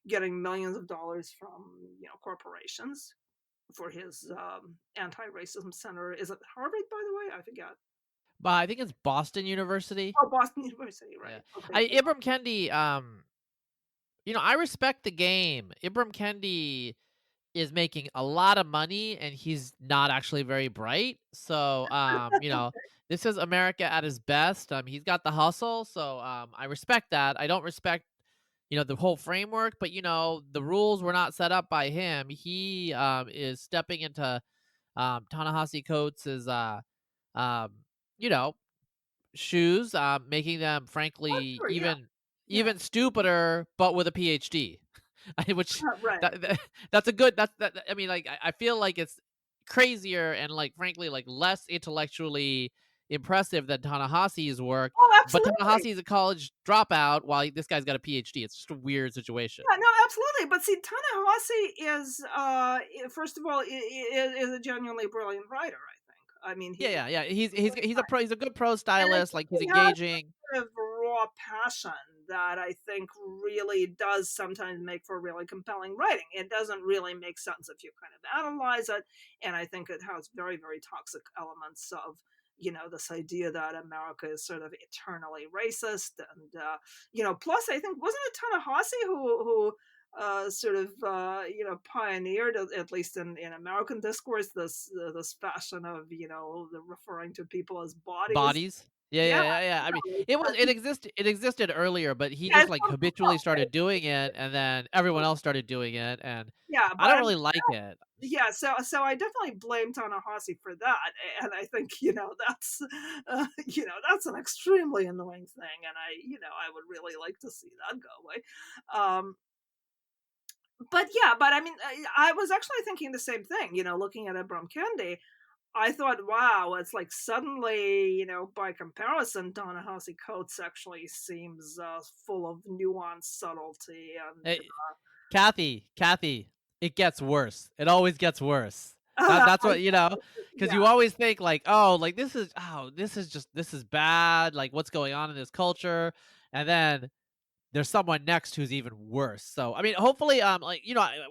getting millions of dollars from corporations for his anti-racism center. Is it Harvard, by the way? I forget. But I think it's Boston University. Oh, Boston University, Yeah. right? Okay. I Ibram Kendi, I respect the game. Ibram Kendi is making a lot of money and he's not actually very bright. So, this is America at his best. He's got the hustle, so I respect that. I don't respect, the whole framework, but the rules were not set up by him. He is stepping into Ta-Nehisi Coates's um, you know, shoes, making them Oh, frankly sure, yeah, yeah, even stupider, but with a PhD. Which right. that's a good I mean, like I feel like it's crazier and like frankly like less intellectually impressive than Tanahashi's work. Oh, But absolutely. Tanahashi's a college dropout while this guy's got a PhD. It's just a weird situation. Yeah, no, absolutely. But see, Tanahasi is, first of all, is a genuinely brilliant writer. I think. I mean, Yeah, he yeah, yeah. He's a good pro and I stylist. think Like he's he has engaging. sort of raw passion that I think really does sometimes make for really compelling writing. It doesn't really make sense if you kind of analyze it, and I think it has very, very toxic elements of this idea that America is sort of eternally racist, and plus I think wasn't it Ta-Nehisi who sort of pioneered at least in American discourse this fashion of referring to people as bodies. Bodies. Yeah, Yeah, yeah, yeah, yeah. I mean, no, it existed earlier, but he yeah, just it's like not the habitually fault, started right? doing it, and then everyone else started doing it, and Yeah, I but don't I mean, really like it. yeah, so I definitely blame Ta-Nehisi for that, and I think, that's, that's an extremely annoying thing, and I would really like to see that go away. Um, but yeah, but I mean, I was actually thinking the same thing, looking at Ibram Kendi. I thought, wow, it's like suddenly, by comparison, Ta-Nehisi Coates actually seems full of nuance, subtlety, and Hey, Kathy, it gets worse. It always gets worse. That's I what because yeah. you always think like, oh, like this is bad. Like what's going on in this culture, and then there's someone next who's even worse. So, I mean, hopefully, like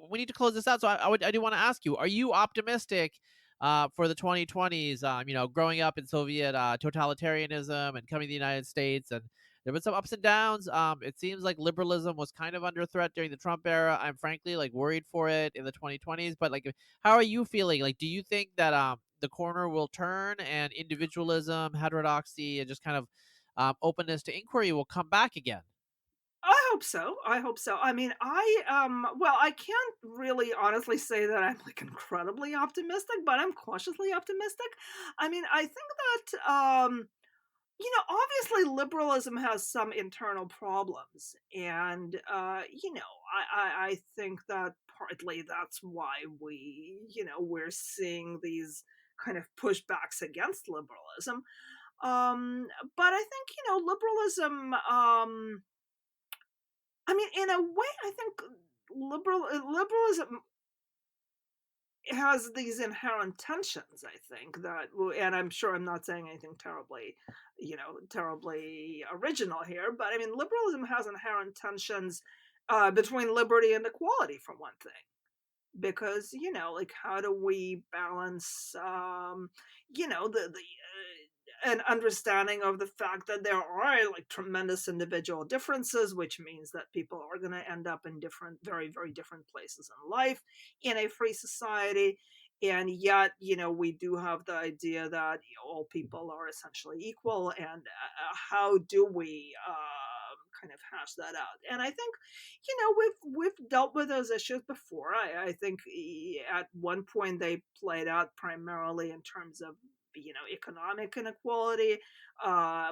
we need to close this out. So, I do want to ask you: are you optimistic, for the 2020s? Growing up in Soviet totalitarianism and coming to the United States, and there was some ups and downs. It seems like liberalism was kind of under threat during the Trump era. I'm frankly like worried for it in the 2020s. But like, how are you feeling? Like, do you think that the corner will turn and individualism, heterodoxy, and just kind of openness to inquiry will come back again? I hope so. I hope so. I mean, I can't really honestly say that I'm like incredibly optimistic, but I'm cautiously optimistic. I mean, I think that obviously liberalism has some internal problems, and I think that partly that's why we're seeing these kind of pushbacks against liberalism. But I think liberalism. I mean, in a way, I think liberalism has these inherent tensions. I think that, and I'm sure I'm not saying anything terribly original here, but I mean, liberalism has inherent tensions between liberty and equality, for one thing, because like how do we balance the an understanding of the fact that there are like tremendous individual differences, which means that people are going to end up in different, very very different places in life in a free society. And yet we do have the idea that all people are essentially equal, and how do we kind of hash that out? And I think we've dealt with those issues before. I think at one point they played out primarily in terms of economic inequality.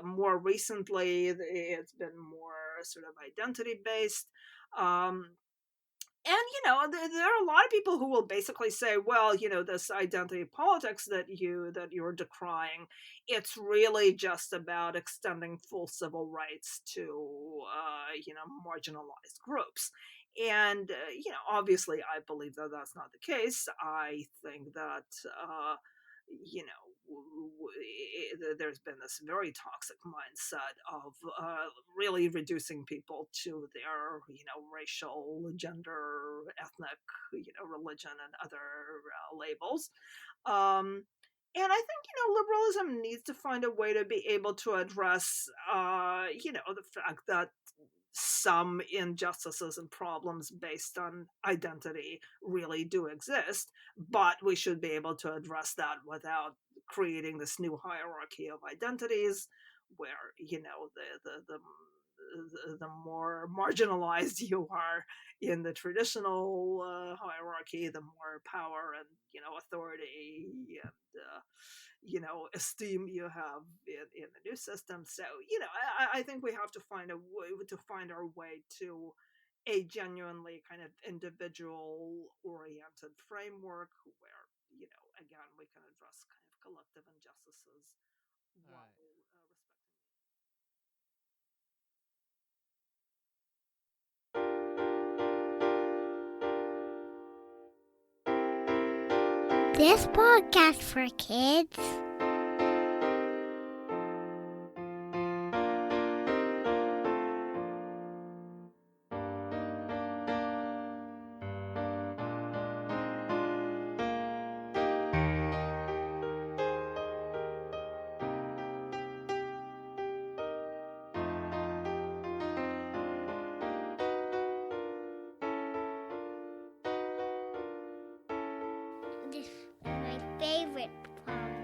More recently, it's been more sort of identity based. Um, and there are a lot of people who will basically say, well, this identity politics that you're decrying, it's really just about extending full civil rights to marginalized groups. And obviously I believe that that's not the case. I think that there's been this very toxic mindset of really reducing people to their racial, gender, ethnic, religion, and other labels. um, and I think liberalism needs to find a way to be able to address the fact that some injustices and problems based on identity really do exist, but we should be able to address that without creating this new hierarchy of identities where the more marginalized you are in the traditional hierarchy, the more power and authority and esteem you have in the new system. So I think we have to find a way to find our way to a genuinely kind of individual oriented framework where again we can address kind of collective injustices All while right. respecting. This podcast for kids. This is my favorite part.